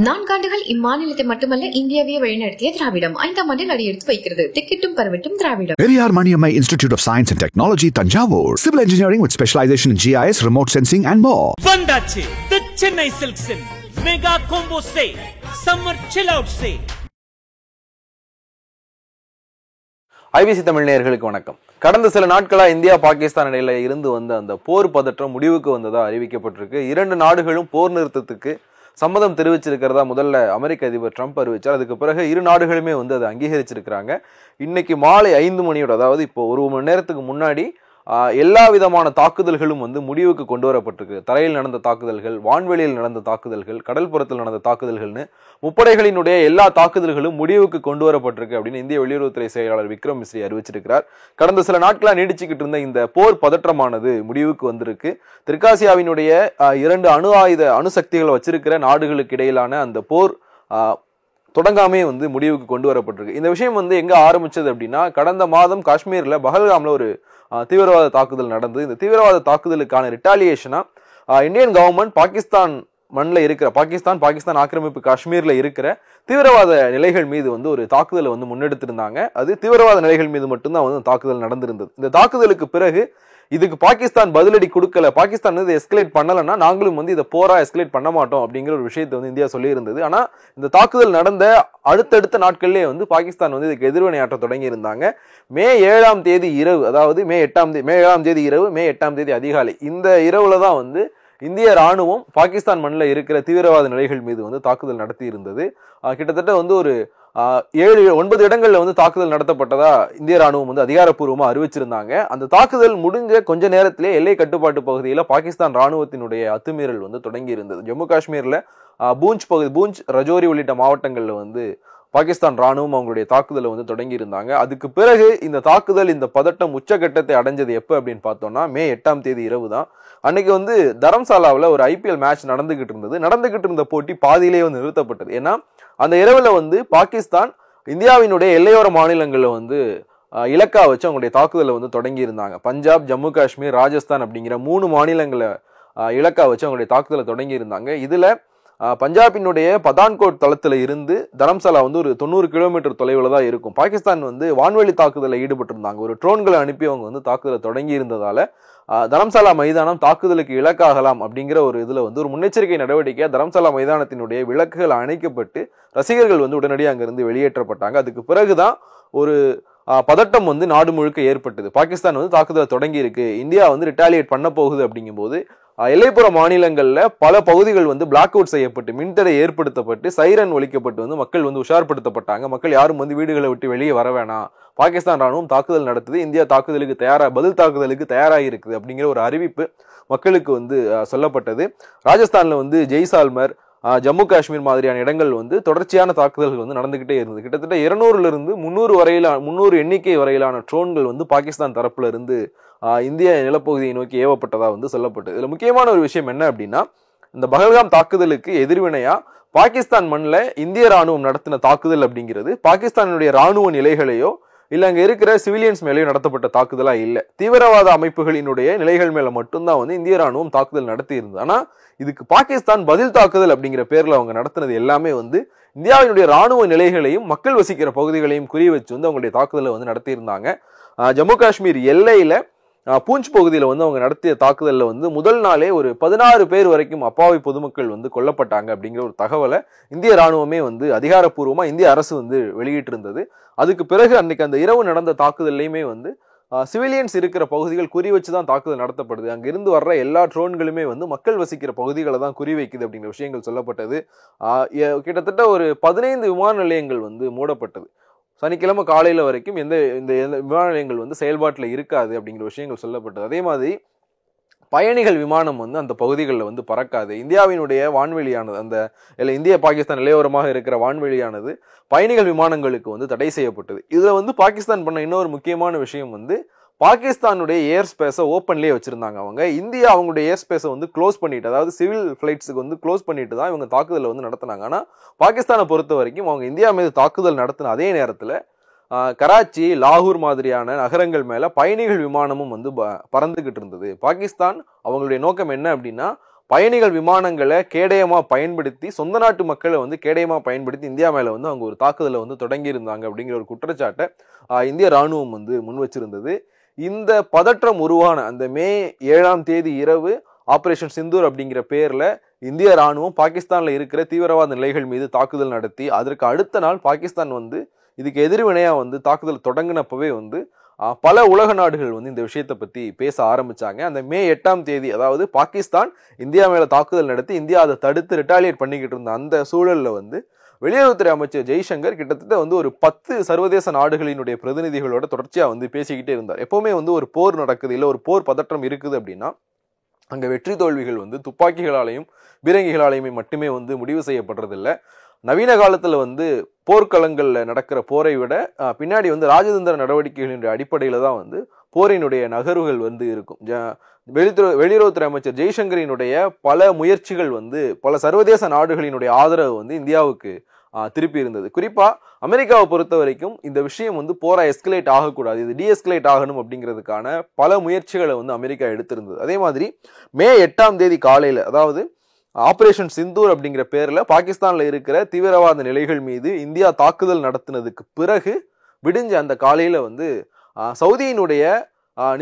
நான்காண்டுகள் இம்மாநிலத்தை மட்டுமல்ல இந்தியாவையே வழிநடத்திய திராவிடம் 5ஆம் ஆண்டில் அடியெடுத்து வைக்கிறது. திக்கிட்டும் பரவட்டும் திராவிடம். Periyar Maniammai Institute of Science and Technology, Tanjavur. Civil engineering with specialization in GIS, remote sensing and more. வந்தாச்சு the Chennai Silks mega combo sale, summer chill out sale. IBC Tamil நேயர்களுக்கு வணக்கம். கடந்த சில நாட்களா இந்தியா பாகிஸ்தான் இடையில இருந்து வந்த அந்த போர் பதற்றம் முடிவுக்கு வந்ததா அறிவிக்கப்பட்டிருக்கு. இரண்டு நாடுகளும் போர் நிறுத்தத்துக்கு சம்மதம் தெரிவிச்சிருக்கிறதா முதல்ல அமெரிக்க அதிபர் ட்ரம்ப் அறிவிச்சார். அதுக்கு பிறகு இரு நாடுகளுமே அதை அங்கீகரிச்சிருக்கிறாங்க. இன்னைக்கு மாலை 5 மணியோட, அதாவது இப்போ ஒரு மணி நேரத்துக்கு முன்னாடி எல்லா விதமான தாக்குதல்களும் முடிவுக்கு கொண்டு வரப்பட்டிருக்கு. தரையில் நடந்த தாக்குதல்கள், வான்வெளியில் நடந்த தாக்குதல்கள், கடல்புறத்தில் நடந்த தாக்குதல்கள்னு முப்படைகளினுடைய எல்லா தாக்குதல்களும் முடிவுக்கு கொண்டு வரப்பட்டிருக்கு அப்படின்னு இந்திய வெளியுறவுத்துறை செயலாளர் விக்ரம் மிஸ்ரி அறிவிச்சிருக்கிறார். கடந்த சில நாட்களா நீடிச்சுக்கிட்டு இருந்த இந்த போர் பதற்றமானது முடிவுக்கு வந்திருக்கு. தெற்காசியாவினுடைய 2 அணுசக்திகளை வச்சிருக்கிற நாடுகளுக்கு இடையிலான அந்த போர் தொடங்காமே முடிவுக்கு கொண்டு வரப்பட்டிருக்கு. இந்த விஷயம் எங்க ஆரம்பிச்சது அப்படின்னா, கடந்த மாதம் காஷ்மீர்ல பஹல்காம்ல ஒரு தீவிரவாத தாக்குதல் நடந்தது. இந்த தீவிரவாத தாக்குதலுக்கான ரிட்டாலியேஷனா இந்தியன் கவர்மெண்ட் பாகிஸ்தான் மண்ணில் இருக்கிற பாகிஸ்தான் ஆக்கிரமிப்பு காஷ்மீர்ல இருக்கிற தீவிரவாத நிலைகள் மீது ஒரு தாக்குதலை முன்னெடுத்திருந்தாங்க. அது தீவிரவாத நிலைகள் மீது மட்டும்தான் தாக்குதல் நடந்திருந்தது. இந்த தாக்குதலுக்கு பிறகு இதுக்கு பாகிஸ்தான் பதிலடி கொடுக்கல, பாகிஸ்தான் எஸ்கலேட் பண்ணலன்னா நாங்களும் இதை போரா எஸ்கலேட் பண்ண மாட்டோம் அப்படிங்கிற ஒரு விஷயத்தை இந்தியா சொல்லி இருந்தது. ஆனா இந்த தாக்குதல் நடந்த அடுத்தடுத்த நாட்கள்லேயே பாகிஸ்தான் இதுக்கு எதிர்வினையாற்ற தொடங்கி இருந்தாங்க. மே 7ஆம் தேதி இரவு, அதாவது மே 7ஆம் தேதி இரவு, மே 8ஆம் தேதி அதிகாலை, இந்த இரவுல தான் இந்திய ராணுவம் பாகிஸ்தான் மண்ணில் இருக்கிற தீவிரவாத நிலைகள் மீது தாக்குதல் நடத்தி இருந்தது. கிட்டத்தட்ட ஒரு 7-9 இடங்கள்ல தாக்குதல் நடத்தப்பட்டதா இந்திய ராணுவம் அதிகாரப்பூர்வமா அறிவிச்சிருந்தாங்க. அந்த தாக்குதல் முடிஞ்ச கொஞ்ச நேரத்திலே எல்லை கட்டுப்பாட்டு பகுதியில பாகிஸ்தான் ராணுவத்தினுடைய அத்துமீறல் தொடங்கி இருந்தது. ஜம்மு காஷ்மீர்ல பூஞ்ச், ரஜோரி உள்ளிட்ட மாவட்டங்கள்ல பாகிஸ்தான் ராணுவம் அவங்களுடைய தாக்குதலை தொடங்கி இருந்தாங்க. அதுக்கு பிறகு இந்த தாக்குதல், இந்த பதட்டம் உச்சகட்டத்தை அடைஞ்சது எப்ப அப்படின்னு பார்த்தோம்னா மே 8ஆம் தேதி இரவு தான். அன்னைக்கு தரம்சாலாவில் ஒரு IPL மேட்ச் நடந்துகிட்டு இருந்த போட்டி பாதியிலேயே நிறுத்தப்பட்டது. ஏன்னா அந்த இரவுல பாகிஸ்தான் இந்தியாவினுடைய எல்லையோர மாநிலங்கள்ல இலக்கா வச்சு அவங்களுடைய தாக்குதலை தொடங்கி இருந்தாங்க. பஞ்சாப், ஜம்மு காஷ்மீர், ராஜஸ்தான் அப்படிங்கிற 3 மாநிலங்களை இலக்கா வச்சு அவங்களுடைய தாக்குதலை தொடங்கி இருந்தாங்க. இதுல பஞ்சாபினுடைய பதான்கோட் தளத்துல இருந்து தரம்சாலா ஒரு 90 கிலோமீட்டர் தொலைவில் தான் இருக்கும். பாகிஸ்தான் வான்வெளி தாக்குதலில் ஈடுபட்டிருந்தாங்க. ஒரு ட்ரோன்களை அனுப்பி அவங்க தாக்குதலை தொடங்கி இருந்ததால தரம்சாலா மைதானம் தாக்குதலுக்கு இலக்காகலாம் அப்படிங்கிற ஒரு இதுல ஒரு முன்னெச்சரிக்கை நடவடிக்கையா தரம்சாலா மைதானத்தினுடைய விளக்குகள் அணைக்கப்பட்டு ரசிகர்கள் உடனடியாக அங்கிருந்து வெளியேற்றப்பட்டாங்க. அதுக்கு பிறகுதான் ஒரு பதட்டம் நாடு முழுக்க ஏற்பட்டது. பாகிஸ்தான் தாக்குதலை தொடங்கி இருக்கு, இந்தியா ரிட்டாலியேட் பண்ண போகுது அப்படிங்கும் போது எல்லைப்புற மாநிலங்கள்ல பல பகுதிகள் பிளாக் அவுட் செய்யப்பட்டு, மின்தடை ஏற்படுத்தப்பட்டு, சைரன் ஒலிக்கப்பட்டு மக்கள் உஷார்படுத்தப்பட்டாங்க. மக்கள் யாரும் வீடுகளை விட்டு வெளியே வர வேணாம், பாகிஸ்தான் ராணுவம் தாக்குதல் நடத்துது, இந்தியா தாக்குதலுக்கு பதில் தாக்குதலுக்கு தயாராகி இருக்குது அப்படிங்கிற ஒரு அறிவிப்பு மக்களுக்கு சொல்லப்பட்டது. ராஜஸ்தான்ல ஜெய்சால்மர், ஜம்மு காஷ்மீர் மாதிரியான இடங்கள் தொடர்ச்சியான தாக்குதல்கள் நடந்துகிட்டே இருந்தது. கிட்டத்தட்ட 200 இருந்து 300 எண்ணிக்கை வரையிலான ட்ரோன்கள் பாகிஸ்தான் தரப்புல இருந்து இந்திய நிலப்பகுதியை நோக்கி ஏவப்பட்டதா சொல்லப்பட்டது. இதுல முக்கியமான ஒரு விஷயம் என்ன அப்படின்னா, இந்த பஹல்காம் தாக்குதலுக்கு எதிர்வினையா பாகிஸ்தான் மண்ணில் இந்திய ராணுவம் நடத்தின தாக்குதல் அப்படிங்கிறது பாகிஸ்தானுடைய ராணுவ நிலைகளையோ இல்ல அங்க இருக்கிற சிவிலியன்ஸ் மேலேயும் நடத்தப்பட்ட தாக்குதலா இல்ல, தீவிரவாத அமைப்புகளினுடைய நிலைகள் மேல மட்டும்தான் இந்திய ராணுவம் தாக்குதல் நடத்தி இருந்தது. ஆனா இதுக்கு பாகிஸ்தான் பதில் தாக்குதல் அப்படிங்கிற பேர்ல அவங்க நடத்தினது எல்லாமே இந்தியாவினுடைய ராணுவ நிலைகளையும் மக்கள் வசிக்கிற பகுதிகளையும் குறி வச்சு அவங்களுடைய தாக்குதலை நடத்தி இருந்தாங்க. ஜம்மு காஷ்மீர் எல்லையில பூஞ்ச் பகுதியில அவங்க நடத்திய தாக்குதல்ல முதல் நாளே ஒரு 16 பேர் வரைக்கும் அப்பாவி பொதுமக்கள் கொல்லப்பட்டாங்க அப்படிங்கிற ஒரு தகவலை இந்திய ராணுவமே அதிகாரப்பூர்வமா இந்திய அரசு வெளியிட்டு இருந்தது. அதுக்கு பிறகு அன்னைக்கு அந்த இரவு நடந்த தாக்குதல்லையுமே சிவிலியன்ஸ் இருக்கிற பகுதிகள் குறி வச்சுதான் தாக்குதல் நடத்தப்படுது. அங்க இருந்து வர்ற எல்லா ட்ரோன்களுமே மக்கள் வசிக்கிற பகுதிகளை தான் குறி வைக்குது அப்படிங்கிற விஷயங்கள் சொல்லப்பட்டது. கிட்டத்தட்ட ஒரு 15 விமான நிலையங்கள் மூடப்பட்டது. சனிக்கிழமை காலையில வரைக்கும் இந்த விமான நிலையங்கள் செயல்பாட்டில் இருக்காது அப்படிங்கிற விஷயங்கள் சொல்லப்பட்டது. அதே மாதிரி பயணிகள் விமானம் அந்த பகுதிகளில் பறக்காது. இந்தியாவினுடைய வான்வெளியானது, அந்த இந்திய பாகிஸ்தான் இளையோரமாக இருக்கிற வான்வெளியானது பயணிகள் விமானங்களுக்கு தடை செய்யப்பட்டது. இதுல பாகிஸ்தான் பண்ண இன்னொரு முக்கியமான விஷயம் பாகிஸ்தானுடைய ஏர் ஸ்பேஸை ஓப்பன்லேயே வச்சிருந்தாங்க. அவங்க இந்தியா அவங்களுடைய ஏர் ஸ்பேஸை க்ளோஸ் பண்ணிட்டு, அதாவது சிவில் ஃபிளைட்ஸுக்கு க்ளோஸ் பண்ணிட்டு தான் இவங்க தாக்குதலை நடத்தினாங்க. ஆனால் பாகிஸ்தானை பொறுத்த வரைக்கும் அவங்க இந்தியா மீது தாக்குதல் நடத்தின அதே நேரத்தில் கராச்சி, லாகூர் மாதிரியான நகரங்கள் மேல பயணிகள் விமானமும் பறந்துகிட்டு இருந்தது. பாகிஸ்தான் அவங்களுடைய நோக்கம் என்ன அப்படின்னா, பயணிகள் விமானங்களை கேடயமா பயன்படுத்தி சொந்த நாட்டு மக்களை வந்து கேடயமா பயன்படுத்தி இந்தியா மேல வந்து அவங்க ஒரு தாக்குதலை வந்து தொடங்கி இருந்தாங்க அப்படிங்கிற ஒரு குற்றச்சாட்டை இந்திய ராணுவம் வந்து முன் வச்சிருந்தது. இந்த பதற்றம் உருவான அந்த மே 7ஆம் தேதி இரவு ஆபரேஷன் சிந்தூர் அப்படிங்கிற பேர்ல இந்திய ராணுவம் பாகிஸ்தான்ல இருக்கிற தீவிரவாத நிலைகள் மீது தாக்குதல் நடத்தி அதற்கு அடுத்த நாள் பாகிஸ்தான் வந்து இதுக்கு எதிர்வினையா வந்து தாக்குதல் தொடங்கினப்பவே வந்து பல உலக நாடுகள் வந்து இந்த விஷயத்தை பத்தி பேச ஆரம்பிச்சாங்க. அந்த மே 8ஆம் தேதி அதாவது பாகிஸ்தான் இந்தியா மேல தாக்குதல் நடத்தி இந்தியா அதை தடுத்து ரிட்டாலியேட் பண்ணிக்கிட்டு இருந்த அந்த சூழல்ல வந்து வெளியுறவுத்துறை அமைச்சர் ஜெய்சங்கர் கிட்டத்தட்ட வந்து ஒரு 10 சர்வதேச நாடுகளினுடைய பிரதிநிதிகளோட தொடர்ச்சியா வந்து பேசிக்கிட்டே இருந்தார். எப்பவுமே வந்து ஒரு போர் நடக்குது இல்ல ஒரு போர் பதற்றம் இருக்குது அப்படின்னா அங்க வெற்றி தோல்விகள் வந்து துப்பாக்கிகளாலையும் பீரங்கிகளாலையுமே மட்டுமே வந்து முடிவு செய்யப்படுறதில்லை. நவீன காலத்துல வந்து போர்க்களங்கள்ல நடக்கிற போரை விட பின்னாடி வந்து ராஜதந்திர நடவடிக்கைகளினுடைய அடிப்படையில தான் வந்து போரினுடைய நகர்வுகள் வந்து இருக்கும். வெளியுறவுத்துறை அமைச்சர் ஜெய்சங்கரினுடைய பல முயற்சிகள் வந்து பல சர்வதேச நாடுகளினுடைய ஆதரவு வந்து இந்தியாவுக்கு திருப்பி இருந்தது. குறிப்பா அமெரிக்காவை பொறுத்த வரைக்கும் இந்த விஷயம் வந்து போரா எஸ்கலேட் ஆகக்கூடாது, இது டீஎஸ்கலேட் ஆகணும் அப்படிங்கிறதுக்கான பல முயற்சிகளை வந்து அமெரிக்கா எடுத்திருந்தது. அதே மாதிரி மே 8ஆம் தேதி காலையில அதாவது ஆபரேஷன் சிந்தூர் அப்படிங்கிற பேர்ல பாகிஸ்தான்ல இருக்கிற தீவிரவாத நிலைகள் மீது இந்தியா தாக்குதல் நடத்தினதுக்கு பிறகு விடிஞ்ச அந்த காலையில வந்து சவுதியினுடைய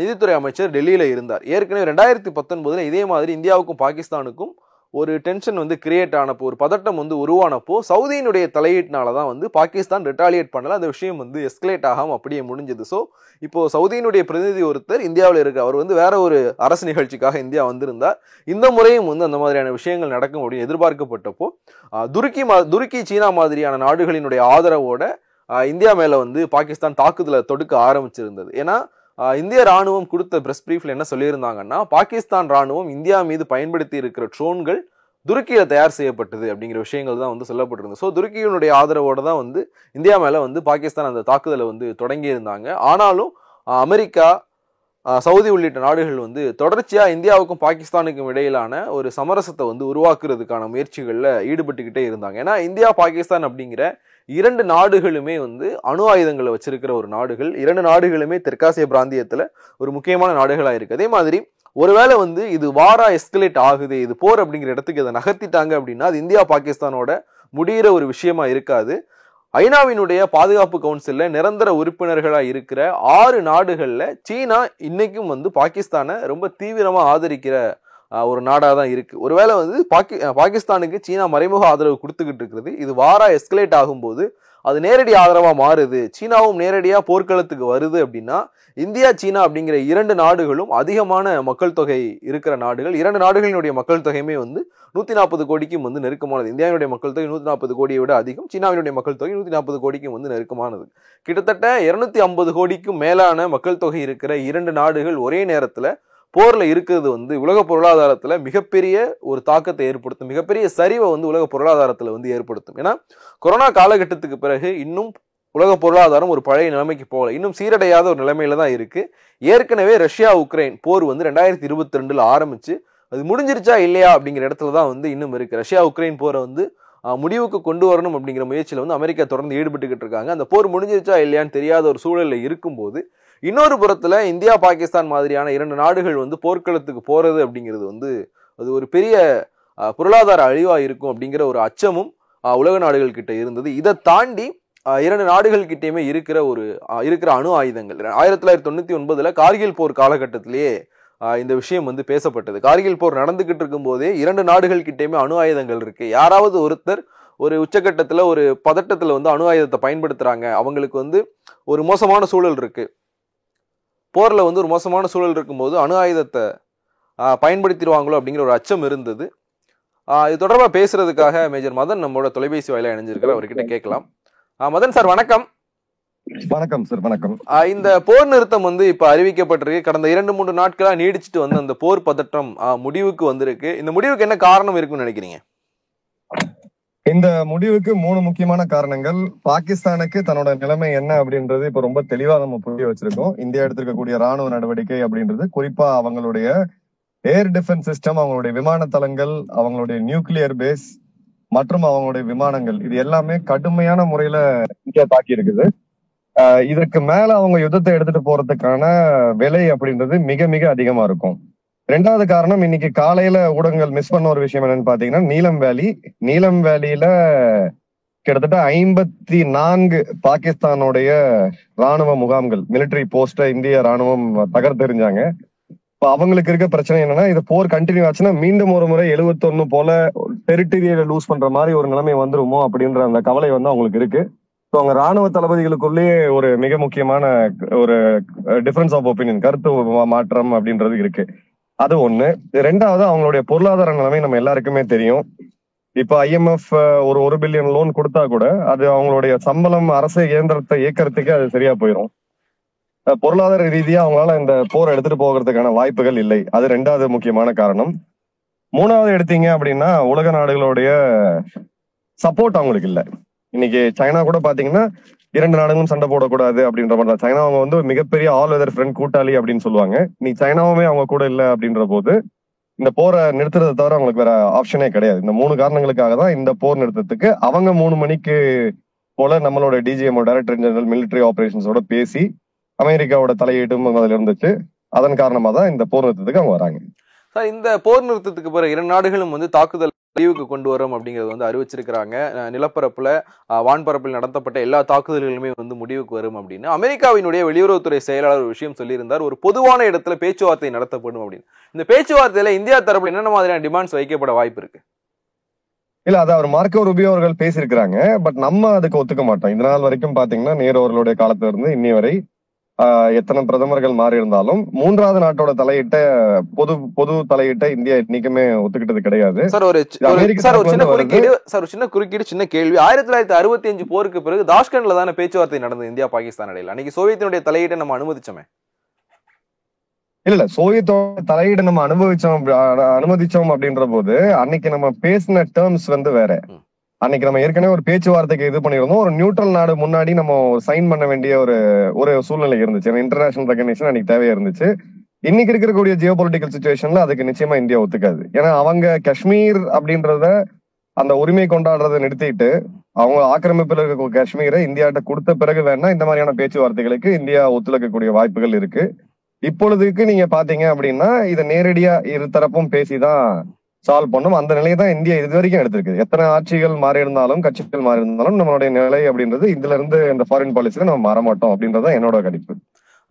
நிதித்துறை அமைச்சர் டெல்லியில இருந்தார். ஏற்கனவே 2019 இதே மாதிரி இந்தியாவுக்கும் பாகிஸ்தானுக்கும் ஒரு டென்ஷன் வந்து கிரியேட் ஆனப்போ ஒரு பதட்டம் வந்து உருவானப்போ சவுதியினுடைய தலையீட்டினாலதான் வந்து பாகிஸ்தான் ரிட்டாலியேட் பண்ணல, அந்த விஷயம் வந்து எஸ்கலேட் ஆகாம அப்படியே முடிஞ்சது. ஸோ இப்போ சவுதியினுடைய பிரதிநிதி ஒருத்தர் இந்தியாவில் இருக்க அவர் வந்து வேற ஒரு அரசு நிகழ்ச்சிக்காக இந்தியா வந்திருந்தார். இந்த முறையும் வந்து அந்த மாதிரியான விஷயங்கள் நடக்கும் அப்படின்னு எதிர்பார்க்கப்பட்டப்போ துருக்கி சீனா மாதிரியான நாடுகளினுடைய ஆதரவோட இந்தியா மேல வந்து பாகிஸ்தான் தாக்குதலை தொடுக்க ஆரம்பிச்சிருந்தது. ஏன்னா இந்திய ராணுவம் கொடுத்த பிரஸ் பிரீஃப்ல என்ன சொல்லியிருந்தாங்கன்னா பாகிஸ்தான் ராணுவம் இந்தியா மீது பயன்படுத்தி இருக்கிற ட்ரோன்கள் துருக்கியில தயார் செய்யப்பட்டது அப்படிங்கிற விஷயங்கள் தான் வந்து சொல்லப்பட்டிருந்தது. ஸோ துருக்கியினுடைய ஆதரவோட தான் வந்து இந்தியா மேல வந்து பாகிஸ்தான் அந்த தாக்குதலை வந்து தொடங்கி இருந்தாங்க. ஆனாலும் அமெரிக்கா சவுதி உள்ளிட்ட நாடுகள் வந்து தொடர்ச்சியா இந்தியாவுக்கும் பாகிஸ்தானுக்கும் இடையிலான ஒரு சமரசத்தை வந்து உருவாக்குறதுக்கான முயற்சிகள்ல ஈடுபட்டுக்கிட்டே இருந்தாங்க. ஏன்னா இந்தியா பாகிஸ்தான் அப்படிங்கிற இரண்டு நாடுகளுமே வந்து அணு ஆயுதங்களை வச்சிருக்கிற ஒரு நாடுகள், இரண்டு நாடுகளுமே தெற்காசிய பிராந்தியத்துல ஒரு முக்கியமான நாடுகளா இருக்கு. அதே மாதிரி ஒருவேளை வந்து இது வாரா எஸ்கலேட் ஆகுது, இது போர் அப்படிங்கிற இடத்துக்கு இதை நகர்த்திட்டாங்க அப்படின்னா அது இந்தியா பாகிஸ்தானோட முடிகிற ஒரு விஷயமா இருக்காது. ஐநாவினுடைய பாதுகாப்பு கவுன்சில்ல நிரந்தர உறுப்பினர்களா இருக்கிற 6 நாடுகள்ல சீனா இன்னைக்கும் வந்து பாகிஸ்தானை ரொம்ப தீவிரமா ஆதரிக்கிற ஒரு நாடா தான் இருக்கு. ஒருவேளை வந்து பாகிஸ்தானுக்கு சீனா மறைமுக ஆதரவு கொடுத்துக்கிட்டு இருக்கிறது, இது வாரா எஸ்கலேட் ஆகும்போது அது நேரடி ஆதரவா மாறுது, சீனாவும் நேரடியா போர்க்களத்துக்கு வருது அப்படின்னா இந்தியா சீனா அப்படிங்கிற இரண்டு நாடுகளும் அதிகமான மக்கள் தொகை இருக்கிற நாடுகள். இரண்டு நாடுகளினுடைய மக்கள் தொகையுமே வந்து 140 கோடிக்கும் வந்து நெருக்கமானது. இந்தியாவினுடைய மக்கள் தொகை 140 கோடியை விட அதிகம், சீனாவினுடைய மக்கள் தொகை 140 கோடிக்கும் வந்து நெருக்கமானது. கிட்டத்தட்ட 250 கோடிக்கும் மேலான மக்கள் தொகை இருக்கிற இரண்டு நாடுகள் ஒரே நேரத்துல போர்ல இருக்கிறது வந்து உலக பொருளாதாரத்துல மிகப்பெரிய ஒரு தாக்கத்தை ஏற்படுத்தும், மிகப்பெரிய சரிவை வந்து உலக பொருளாதாரத்துல வந்து ஏற்படுத்தும். ஏன்னா கொரோனா காலகட்டத்துக்கு பிறகு இன்னும் உலக பொருளாதாரம் ஒரு பழைய நிலைமைக்கு போகல, இன்னும் சீரடையாத ஒரு நிலைமையில தான் இருக்கு. ஏற்கனவே ரஷ்யா உக்ரைன் போர் வந்து 2022 ஆரம்பிச்சு அது முடிஞ்சிருச்சா இல்லையா அப்படிங்கிற இடத்துல தான் வந்து இன்னும் இருக்கு. ரஷ்யா உக்ரைன் போரை வந்து முடிவுக்கு கொண்டு வரணும் அப்படிங்கிற முயற்சியில வந்து அமெரிக்கா தொடர்ந்து ஈடுபட்டுக்கிட்டு இருக்காங்க. அந்த போர் முடிஞ்சிருச்சா இல்லையான்னு தெரியாத ஒரு சூழல்ல இருக்கும்போது இன்னொரு புறத்துல இந்தியா பாகிஸ்தான் மாதிரியான இரண்டு நாடுகள் வந்து போர்க்களத்துக்கு போறது அப்படிங்கிறது வந்து அது ஒரு பெரிய பொருளாதார அழிவா இருக்கும் அப்படிங்கிற ஒரு அச்சமும் உலக நாடுகள் கிட்ட இருந்தது. இதை தாண்டி இரண்டு நாடுகள் கிட்டேயுமே இருக்கிற அணு ஆயுதங்கள் 1999 கார்கில் போர் காலகட்டத்திலேயே இந்த விஷயம் வந்து பேசப்பட்டது. கார்கில் போர் நடந்துகிட்டு இருக்கும் போதே இரண்டு நாடுகள் கிட்டேயுமே அணு ஆயுதங்கள் இருக்கு, யாராவது ஒருத்தர் ஒரு உச்சகட்டத்துல ஒரு பதட்டத்துல வந்து அணு ஆயுதத்தை பயன்படுத்துறாங்க, அவங்களுக்கு வந்து ஒரு மோசமான சூழல் இருக்கு, போர்ல வந்து ஒரு மோசமான சூழல் இருக்கும்போது அணு ஆயுதத்தை பயன்படுத்திடுவாங்களோ அப்படிங்கிற ஒரு அச்சம் இருந்தது. இது தொடர்பா பேசுறதுக்காக மேஜர் மதன் நம்மளோட தொலைபேசி வாயிலா இணைஞ்சிருக்கிற அவர்கிட்ட கேட்கலாம். மதன் சார் வணக்கம். வணக்கம் சார். வணக்கம். இந்த போர் நிறுத்தம் வந்து இப்ப அறிவிக்கப்பட்டிருக்கு. கடந்த 2-3 நாட்களா நீடிச்சுட்டு வந்து அந்த போர் பதற்றம் முடிவுக்கு வந்திருக்கு. இந்த முடிவுக்கு என்ன காரணம் இருக்குன்னு நினைக்கிறீங்க? இந்த முடிவுக்கு 3 முக்கியமான காரணங்கள். பாகிஸ்தானுக்கு தன்னோட நிலைமை என்ன அப்படின்றது இப்ப ரொம்ப தெளிவா நம்ம புரிய வச்சிருக்கோம். இந்தியா எடுத்திருக்கக்கூடிய ராணுவ நடவடிக்கை அப்படின்றது குறிப்பா அவங்களுடைய ஏர் டிஃபென்ஸ் சிஸ்டம், அவங்களுடைய விமான தளங்கள், அவங்களுடைய நியூக்ளியர் பேஸ் மற்றும் அவங்களுடைய விமானங்கள், இது எல்லாமே கடுமையான முறையில இந்தியா தாக்கி இருக்குது. இதற்கு மேல அவங்க யுத்தத்தை எடுத்துட்டு போறதுக்கான விலை அப்படின்றது மிக மிக அதிகமா இருக்கும். ரெண்டாவது காரணம், இன்னைக்கு காலையில ஊடகங்கள் மிஸ் பண்ண ஒரு விஷயம் என்னன்னு பாத்தீங்கன்னா, நீலம் வேலியில கிட்டத்தட்ட 54 பாகிஸ்தானுடைய ராணுவ முகாம்கள், மிலிட்டரி போஸ்ட இந்திய ராணுவம் தகர்த்தெறிஞ்சாங்க. இப்ப அவங்களுக்கு இருக்க பிரச்சனை என்னன்னா, இது போர் கண்டினியூ ஆச்சுன்னா மீண்டும் ஒரு முறை 71 போல டெரிட்டரியை லூஸ் பண்ற மாதிரி ஒரு நிலைமை வந்துருமோ அப்படின்ற அந்த கவலை வந்து அவங்களுக்கு இருக்கு. ஸோ அவங்க ராணுவ தளபதிகளுக்குள்ளேயே ஒரு மிக முக்கியமான ஒரு டிஃபரன்ஸ் ஆஃப் ஒப்பீனியன், கருத்து மாற்றம் அப்படின்றது இருக்கு. அது ஒண்ணு. ரெண்டாவது, அவங்களுடைய பொருளாதார நிலைமை நம்ம எல்லாருக்குமே தெரியும். இப்ப IMF ஒரு 1 பில்லியன் லோன் கொடுத்தா கூட அது அவங்களுடைய சம்பளம், அரசு இயந்திரத்தை இயக்கிறதுக்கு அது சரியா போயிடும். பொருளாதார ரீதியா அவங்களால இந்த போரை எடுத்துட்டு போகிறதுக்கான வாய்ப்புகள் இல்லை. அது ரெண்டாவது முக்கியமான காரணம். மூணாவது எடுத்தீங்க அப்படின்னா, உலக நாடுகளுடைய சப்போர்ட் அவங்களுக்கு இல்லை. இன்னைக்கு சைனா கூட பாத்தீங்கன்னா 2 நாடுகளும் சண்டை போடக்கூடாது அப்படின்ற மாதிரி தான். சைனா அவங்க வந்து மிகப்பெரிய ஆல் வெதர் ஃப்ரெண்ட், கூட்டாளி அப்படின்னு சொல்லுவாங்க. நீ சைனாவுமே அவங்க கூட இல்லை அப்படின்ற போது இந்த போரை நிறுத்துறதை தவிர அவங்களுக்கு வேற ஆப்ஷனே கிடையாது. இந்த 3 காரணங்களுக்காக தான் இந்த போர் நிறுத்தத்துக்கு அவங்க 3 மணிக்கு போல நம்மளோட DGM டைரக்டர் ஜெனரல் மிலிட்டரி ஆபரேஷன்ஸோட பேசி அமெரிக்காவோட தலையீட்டும் அதுல இருந்துச்சு. அதன் காரணமா தான் இந்த போர் நிறுத்தத்துக்கு அவங்க வராங்க. சார், இந்த போர் நிறுத்தத்துக்கு பிறகு 2 நாடுகளும் வந்து தாக்குதல் முடிவுக்கு கொண்டு வரும் அப்படிங்கறது வந்து அறிவிச்சிருக்கிறாங்க. நிலப்பரப்புல வான்பரப்பில் நடத்தப்பட்ட எல்லா தாக்குதல்களுமே வந்து முடிவுக்கு வரும் அப்படின்னு அமெரிக்காவினுடைய வெளியுறவுத்துறை செயலாளர் ஒரு விஷயம் சொல்லியிருந்தார். ஒரு பொதுவான இடத்துல பேச்சுவார்த்தை நடத்தப்படும் அப்படின்னு. இந்த பேச்சுவார்த்தையில இந்தியா தரப்புல என்னென்ன மாதிரியான டிமாண்ட்ஸ் வைக்கப்பட வாய்ப்பு இருக்கு? இல்ல, அது அவர் மார்க்கோ ரூபியோ அவர்கள் பேசியிருக்கிறாங்க. பட் நம்ம அதுக்கு ஒத்துக்க மாட்டோம். இந்த நாள் வரைக்கும் பாத்தீங்கன்னா, நேரு அவர்களுடைய காலத்துல இருந்து இன்னி வரை எத்தனை பிரதமர்கள் மாறி இருந்தாலும் 3வது நாட்டோட தலையிட்ட பொது தலையிட்ட இந்தியா இன்னைக்குமே ஒத்துக்கிட்டது கிடையாது. சார், ஒரு சின்ன குறுக்கீடு, சின்ன கேள்வி. 1965 போருக்கு பிறகு தாஷ்கண்ட்ல தானே பேச்சுவார்த்தை நடந்தது இந்தியா பாகிஸ்தான் இடையில. அன்னைக்கு சோவியத்தினுடைய தலையீட்டை நம்ம அனுமதிச்சோமே. இல்ல, சோவியத்தோட தலையீடு நம்ம அனுமதிச்சோம் அப்படின்ற போது அன்னைக்கு நம்ம பேசின டேர்ம்ஸ் வந்து வேற. அன்னைக்கு நம்ம ஏற்கனவே ஒரு பேச்சுவார்த்தைக்கு இது பண்ணிருந்தோம். ஒரு நியூட்ரல் நாடு முன்னாடி நம்ம சைன் பண்ண வேண்டிய ஒரு சூழ்நிலை இருந்துச்சு. இன்டர்நேஷனல் ரெகக்னிஷன் அன்னைக்கு தேவையா இருந்துச்சு. இன்னைக்கு இருக்கக்கூடிய ஜியோ பொலிட்டிக்கல் சிச்சுவேஷன்ல அதுக்கு நிச்சயமா இந்தியா ஒத்துக்காது. ஏன்னா அவங்க காஷ்மீர் அப்படின்றத அந்த உரிமை கொண்டாடுறதை நிறுத்திட்டு அவங்க ஆக்கிரமிப்பில் இருக்க காஷ்மீரை இந்தியாட்ட கொடுத்த பிறகு வேணா இந்த மாதிரியான பேச்சுவார்த்தைகளுக்கு இந்தியா ஒத்துழைக்கக்கூடிய வாய்ப்புகள் இருக்கு. இப்பொழுதுக்கு நீங்க பாத்தீங்க அப்படின்னா இதை நேரடியா இருதரப்பும் பேசிதான் சால்வ் பண்ணும். அந்த நிலையை தான் இந்தியா இது வரைக்கும் எடுத்திருக்கு. எத்தனை ஆட்சிகள் மாறி இருந்தாலும், கட்சிகள் மாறி இருந்தாலும் நம்மளுடைய நிலை அப்படின்றது இதுல இருந்து இந்த ஃபாரின் பாலிசியில நம்ம மாறமாட்டோம் அப்படின்றத என்னோட கணிப்பு.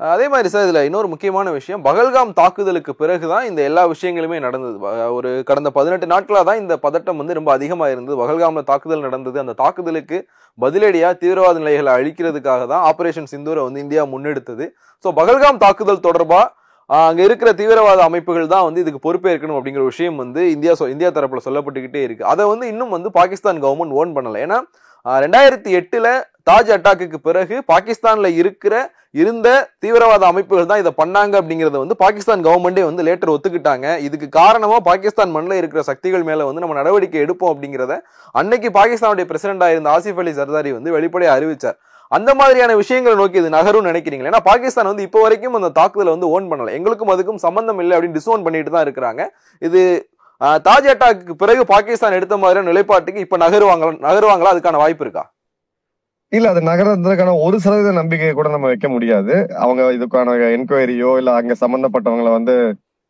அதே மாதிரி சார், இதுல இன்னொரு முக்கியமான விஷயம், பகல்காம் தாக்குதலுக்கு பிறகுதான் இந்த எல்லா விஷயங்களுமே நடந்தது. ஒரு கடந்த 18 நாட்களா தான் இந்த பதட்டம் வந்து ரொம்ப அதிகமா இருந்தது. பகல்காம்ல தாக்குதல் நடந்தது. அந்த தாக்குதலுக்கு பதிலடியா தீவிரவாத நிலைகளை அழிக்கிறதுக்காக தான் ஆபரேஷன் சிந்தூரை வந்து இந்தியா முன்னெடுத்தது. ஸோ பகல்காம் தாக்குதல் தொடர்பா அங்க இருக்கிற தீவிரவாத அமைப்புகள் தான் வந்து இதுக்கு பொறுப்பேற்கணும் அப்படிங்கிற விஷயம் வந்து இந்தியா தரப்புல சொல்லப்பட்டுக்கிட்டே இருக்கு. அதை வந்து இன்னும் வந்து பாகிஸ்தான் கவர்மெண்ட் ஓன் பண்ணல. ஏன்னா 2008 தாஜ் அட்டாக்கு பிறகு பாகிஸ்தான்ல இருந்த தீவிரவாத அமைப்புகள் தான் இதை பண்ணாங்க அப்படிங்கறத வந்து பாகிஸ்தான் கவர்மெண்டே வந்து லேட்டர் ஒத்துக்கிட்டாங்க. இதுக்கு காரணமா பாகிஸ்தான் மண்ணில் இருக்கிற சக்திகள் மேல வந்து நம்ம நடவடிக்கை எடுப்போம் அப்படிங்கிறத அன்னைக்கு பாகிஸ்தானுடைய பிரசிடண்டா இருந்த ஆசிஃப் அலி ஜர்தாரி வந்து வெளிப்படையா அறிவிச்சார். அந்த மாதிரியான விஷயங்களை நோக்கி இது நகரும் நினைக்கிறீங்களா? ஏன்னா பாகிஸ்தான் வந்து இப்போ வரைக்கும் அந்த தாக்குதலை வந்து ஓன் பண்ணல, எங்களுக்கும் அதுக்கும் சம்பந்தம் இல்லை அப்படின்னு டிஸ்ஓன் பண்ணிட்டு தான் இருக்கிறாங்க. இது தாஜ் அட்டாக்கு பிறகு பாகிஸ்தான் எடுத்த மாதிரியான நிலைப்பாட்டுக்கு இப்ப நகருவாங்களா? அதுக்கான வாய்ப்பு இருக்கா? இல்ல, அது நகரத்துக்கான 1% நம்பிக்கையை கூட நம்ம வைக்க முடியாது. அவங்க இதுக்கான என்கொயரியோ இல்ல அங்க சம்பந்தப்பட்டவங்களை வந்து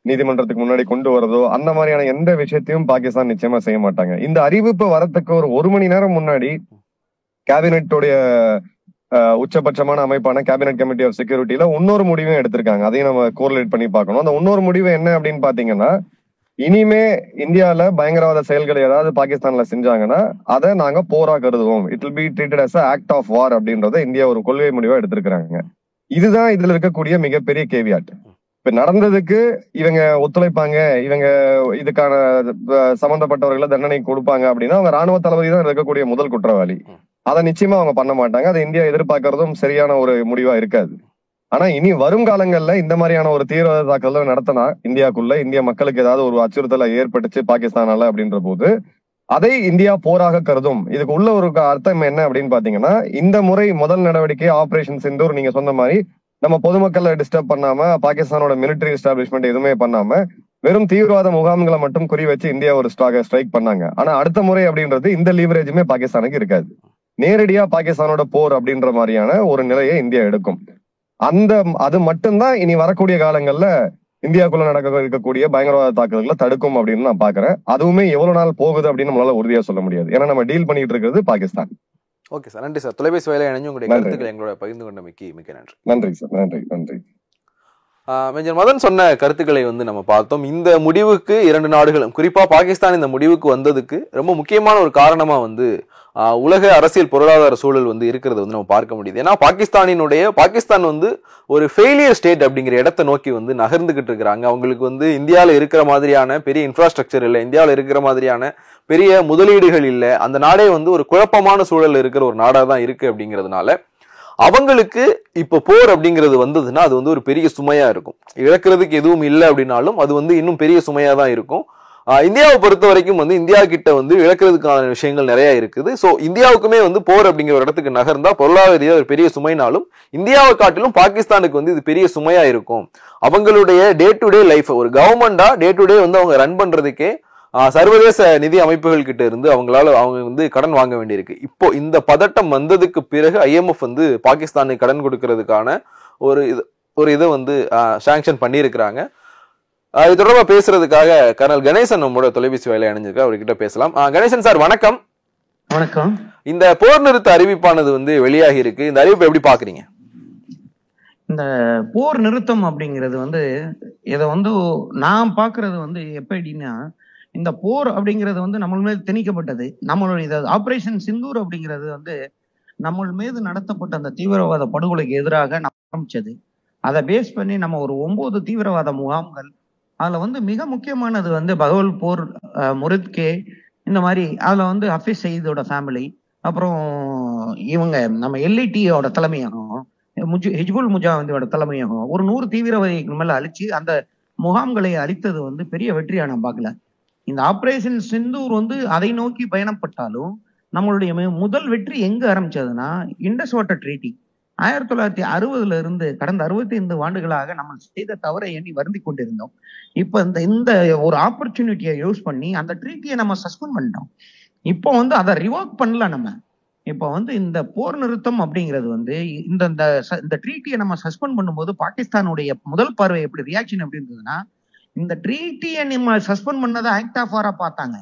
நீதிமன்றத்துக்கு முன்னாடி கொண்டு வரதோ அந்த மாதிரியான எந்த விஷயத்தையும் பாகிஸ்தான் நிச்சயமா செய்ய மாட்டாங்க. இந்த அறிவிப்பு வரத்துக்கு ஒரு 1 மணி நேரம் முன்னாடி கேபினெட்டோடைய உச்சபட்சமான அமைப்பான கேபினெட் கமிட்டி ஆஃப் செக்யூரிட்டியில இன்னொரு முடிவும் எடுத்திருக்காங்க. அதையும் நம்ம கோரிலேட் பண்ணி பார்க்கணும். அந்த இன்னொரு முடிவு என்ன அப்படின்னு பாத்தீங்கன்னா, இனிமே இந்தியால பயங்கரவாத செயல்களை ஏதாவது பாகிஸ்தான்ல செஞ்சாங்கன்னா அதை நாங்க போரா கருதுவோம். It will be treated as act of war அப்படின்றத இந்தியா ஒரு கொள்கை முடிவா எடுத்திருக்கிறாங்க. இதுதான் இதுல இருக்கக்கூடிய மிகப்பெரிய கேவியாட். இப்ப நடந்ததுக்கு இவங்க ஒத்துழைப்பாங்க, இவங்க இதுக்கான சம்பந்தப்பட்டவர்களை தண்டனை கொடுப்பாங்க அப்படின்னா அவங்க ராணுவ தளபதி தான் இருக்கக்கூடிய முதல் குற்றவாளி. அதை நிச்சயமா அவங்க பண்ண மாட்டாங்க. அதை இந்தியா எதிர்பார்க்கறதும் சரியான ஒரு முடிவா இருக்காது. ஆனா இனி வரும் காலங்கள்ல இந்த மாதிரியான ஒரு தீவிரவாத தாக்குதல் நடத்தினா இந்தியாக்குள்ள இந்திய மக்களுக்கு ஏதாவது ஒரு அச்சுறுத்தலை ஏற்பட்டுச்சு பாகிஸ்தானால அப்படின்ற போது அதை இந்தியா போராக கருதும். இதுக்கு உள்ள ஒரு அர்த்தம் என்ன அப்படின்னு பாத்தீங்கன்னா, இந்த முறை முதல் நடவடிக்கை ஆபரேஷன் சிந்தூர் நீங்க சொன்ன மாதிரி நம்ம பொதுமக்களை டிஸ்டர்ப் பண்ணாம, பாகிஸ்தானோட மிலிட்டரி எஸ்டாப்ளிஷ்மெண்ட் எதுவுமே பண்ணாம வெறும் தீவிரவாத முகாம்களை மட்டும் குறி வச்சு இந்தியா ஒரு ஸ்ட்ரைக் பண்ணாங்க. ஆனா அடுத்த முறை அப்படின்றது இந்த லீவரேஜுமே பாகிஸ்தானுக்கு இருக்காது. நேரடியா பாகிஸ்தானோட போர் அப்படின்ற மாதிரியான ஒரு நிலையை இந்தியா எடுக்கும். அது மட்டும்தான் இனி வரக்கூடிய காலங்கள்ல இந்தியாவுக்குள்ள நடக்க இருக்கக்கூடிய பயங்கரவாத தாக்குதல்களை தடுக்கும் அப்படின்னு நான் பாக்குறேன். அதுவுமே எவ்வளவு நாள் போகுது அப்படின்னு நம்மளால உறுதியா சொல்ல முடியாது. ஏன்னா நம்ம டீல் பண்ணிட்டு இருக்கிறது பாகிஸ்தான். ஓகே சார், நன்றி சார். தொலைபேசி வாயில இணைஞ்சு உங்களுடைய கருத்துக்களை எங்களோட பகிர்ந்து கொண்டமைக்கு மிக்க நன்றி. நன்றி சார், நன்றி நன்றி. மேஜர் மதன் சொன்ன கருத்துக்களை நம்ம பார்த்தோம். இந்த முடிவுக்கு இரண்டு நாடுகளும், குறிப்பா பாகிஸ்தான் இந்த முடிவுக்கு வந்ததுக்கு ரொம்ப முக்கியமான ஒரு காரணமா உலக அரசியல் பொருளாதார சூழல் இருக்கிறது நம்ம பார்க்க முடியுது. ஏன்னா பாகிஸ்தான் ஒரு ஃபெயிலியர் ஸ்டேட் அப்படிங்கிற இடத்தை நோக்கி நகர்ந்துகிட்டு இருக்கிறாங்க. அவங்களுக்கு இந்தியாவில் இருக்கிற மாதிரியான பெரிய இன்ஃப்ராஸ்ட்ரக்சர் இல்லை, இந்தியாவில் இருக்கிற மாதிரியான பெரிய முதலீடுகள் இல்லை. அந்த நாடே ஒரு குழப்பமான சூழல் இருக்கிற ஒரு நாடா தான் இருக்கு. அப்படிங்கிறதுனால அவங்களுக்கு இப்ப போர் அப்படிங்கிறது வந்ததுன்னா அது ஒரு பெரிய சுமையா இருக்கும். இழக்கிறதுக்கு எதுவும் இல்லை அப்படின்னாலும் அது இன்னும் பெரிய சுமையா தான் இருக்கும். இந்தியாவை பொறுத்த வரைக்கும் இந்தியா கிட்ட இழக்கிறதுக்கான விஷயங்கள் நிறைய இருக்குது. ஸோ இந்தியாவுக்குமே போர் அப்படிங்கிற ஒரு இடத்துக்கு நகர்ந்தா பொருளாதார ரீதியாக ஒரு பெரிய சுமைனாலும் இந்தியாவை காட்டிலும் பாகிஸ்தானுக்கு இது பெரிய சுமையா இருக்கும். அவங்களுடைய டே டு டே லைஃப் ஒரு கவர்மெண்டா டே டு டே அவங்க ரன் பண்றதுக்கே சர்வதேச நிதி அமைப்புகள் கிட்ட இருந்து அவங்க கடன் வாங்க வேண்டியிருக்கு. இப்போ இந்த பதட்டம் வந்ததுக்கு பிறகு IMF பாகிஸ்தானுக்கு கடன் கொடுக்கறதுக்கான ஒரு இதை சாங்ஷன் பண்ணியிருக்கிறாங்க. இது தொடர்பா பேசுறதுக்காக கர்னல் கணேசன் நம்மளோட தொலைபேசி வாயில இணைஞ்சிருக்கா, அவர்கிட்ட பேசலாம். கணேசன் சார் வணக்கம். வணக்கம். இந்த போர் நிறுத்த அறிவிப்பானது வெளியாகி இருக்கு. இந்த அறிவிப்பை எப்படி பாக்குறீங்க? இந்த போர் நிறுத்தம் அப்படிங்கிறது இதை நான் பாக்குறது எப்படின்னா, இந்த போர் அப்படிங்கிறது நம்ம மீது திணிக்கப்பட்டது. நம்மளுடைய ஆபரேஷன் சிந்தூர் அப்படிங்கிறது நம்ம மீது நடத்தப்பட்ட அந்த தீவிரவாத படுகொலைக்கு எதிராக ஆரம்பிச்சது. அதை பேஸ் பண்ணி நம்ம ஒரு 9 தீவிரவாத முகாம்கள், அதுல மிக முக்கியமானது பகவல்பூர், முரித்கே, இந்த மாதிரி அதுல ஹஃபீஸ் சயீதோட ஃபேமிலி, அப்புறம் இவங்க நம்ம LIT-யோட தலைமையகம், ஹிஜ்புல் முஜாஹிதோட தலைமையகம், ஒரு 100 தீவிரவாதிகள் மேல அழிச்சு அந்த முகாம்களை அழித்தது பெரிய வெற்றியா நான் பார்க்கல. இந்த ஆபரேஷன் சிந்தூர் அதை நோக்கி பயணப்பட்டாலும் நம்மளுடைய முதல் வெற்றி எங்க ஆரம்பிச்சதுன்னா இண்டஸ் வாட்டர் ட்ரீட்டி. 1960 இருந்து கடந்த 65 ஆண்டுகளாக நம்ம செய்த தவறை எண்ணி வருந்தி கொண்டிருந்தோம். இப்ப இந்த ஒரு ஆப்பர்ச்சுனிட்டியை யூஸ் பண்ணி அந்த ட்ரீட்டியை நம்ம சஸ்பெண்ட் பண்ணிட்டோம். இப்போ அதை ரிவோக் பண்ணல. நம்ம இப்போ இந்த போர் நிறுத்தம் அப்படிங்கிறது இந்த ட்ரீட்டியை நம்ம சஸ்பெண்ட் பண்ணும்போது பாகிஸ்தானுடைய முதல் பார்வை எப்படி ரியாக்ஷன் எப்படி இருந்ததுன்னா, இந்த ட்ரீட்டியை நம்ம சஸ்பெண்ட் பண்ணதை ஆக்ட் ஆஃப் வாரா பார்த்தாங்க.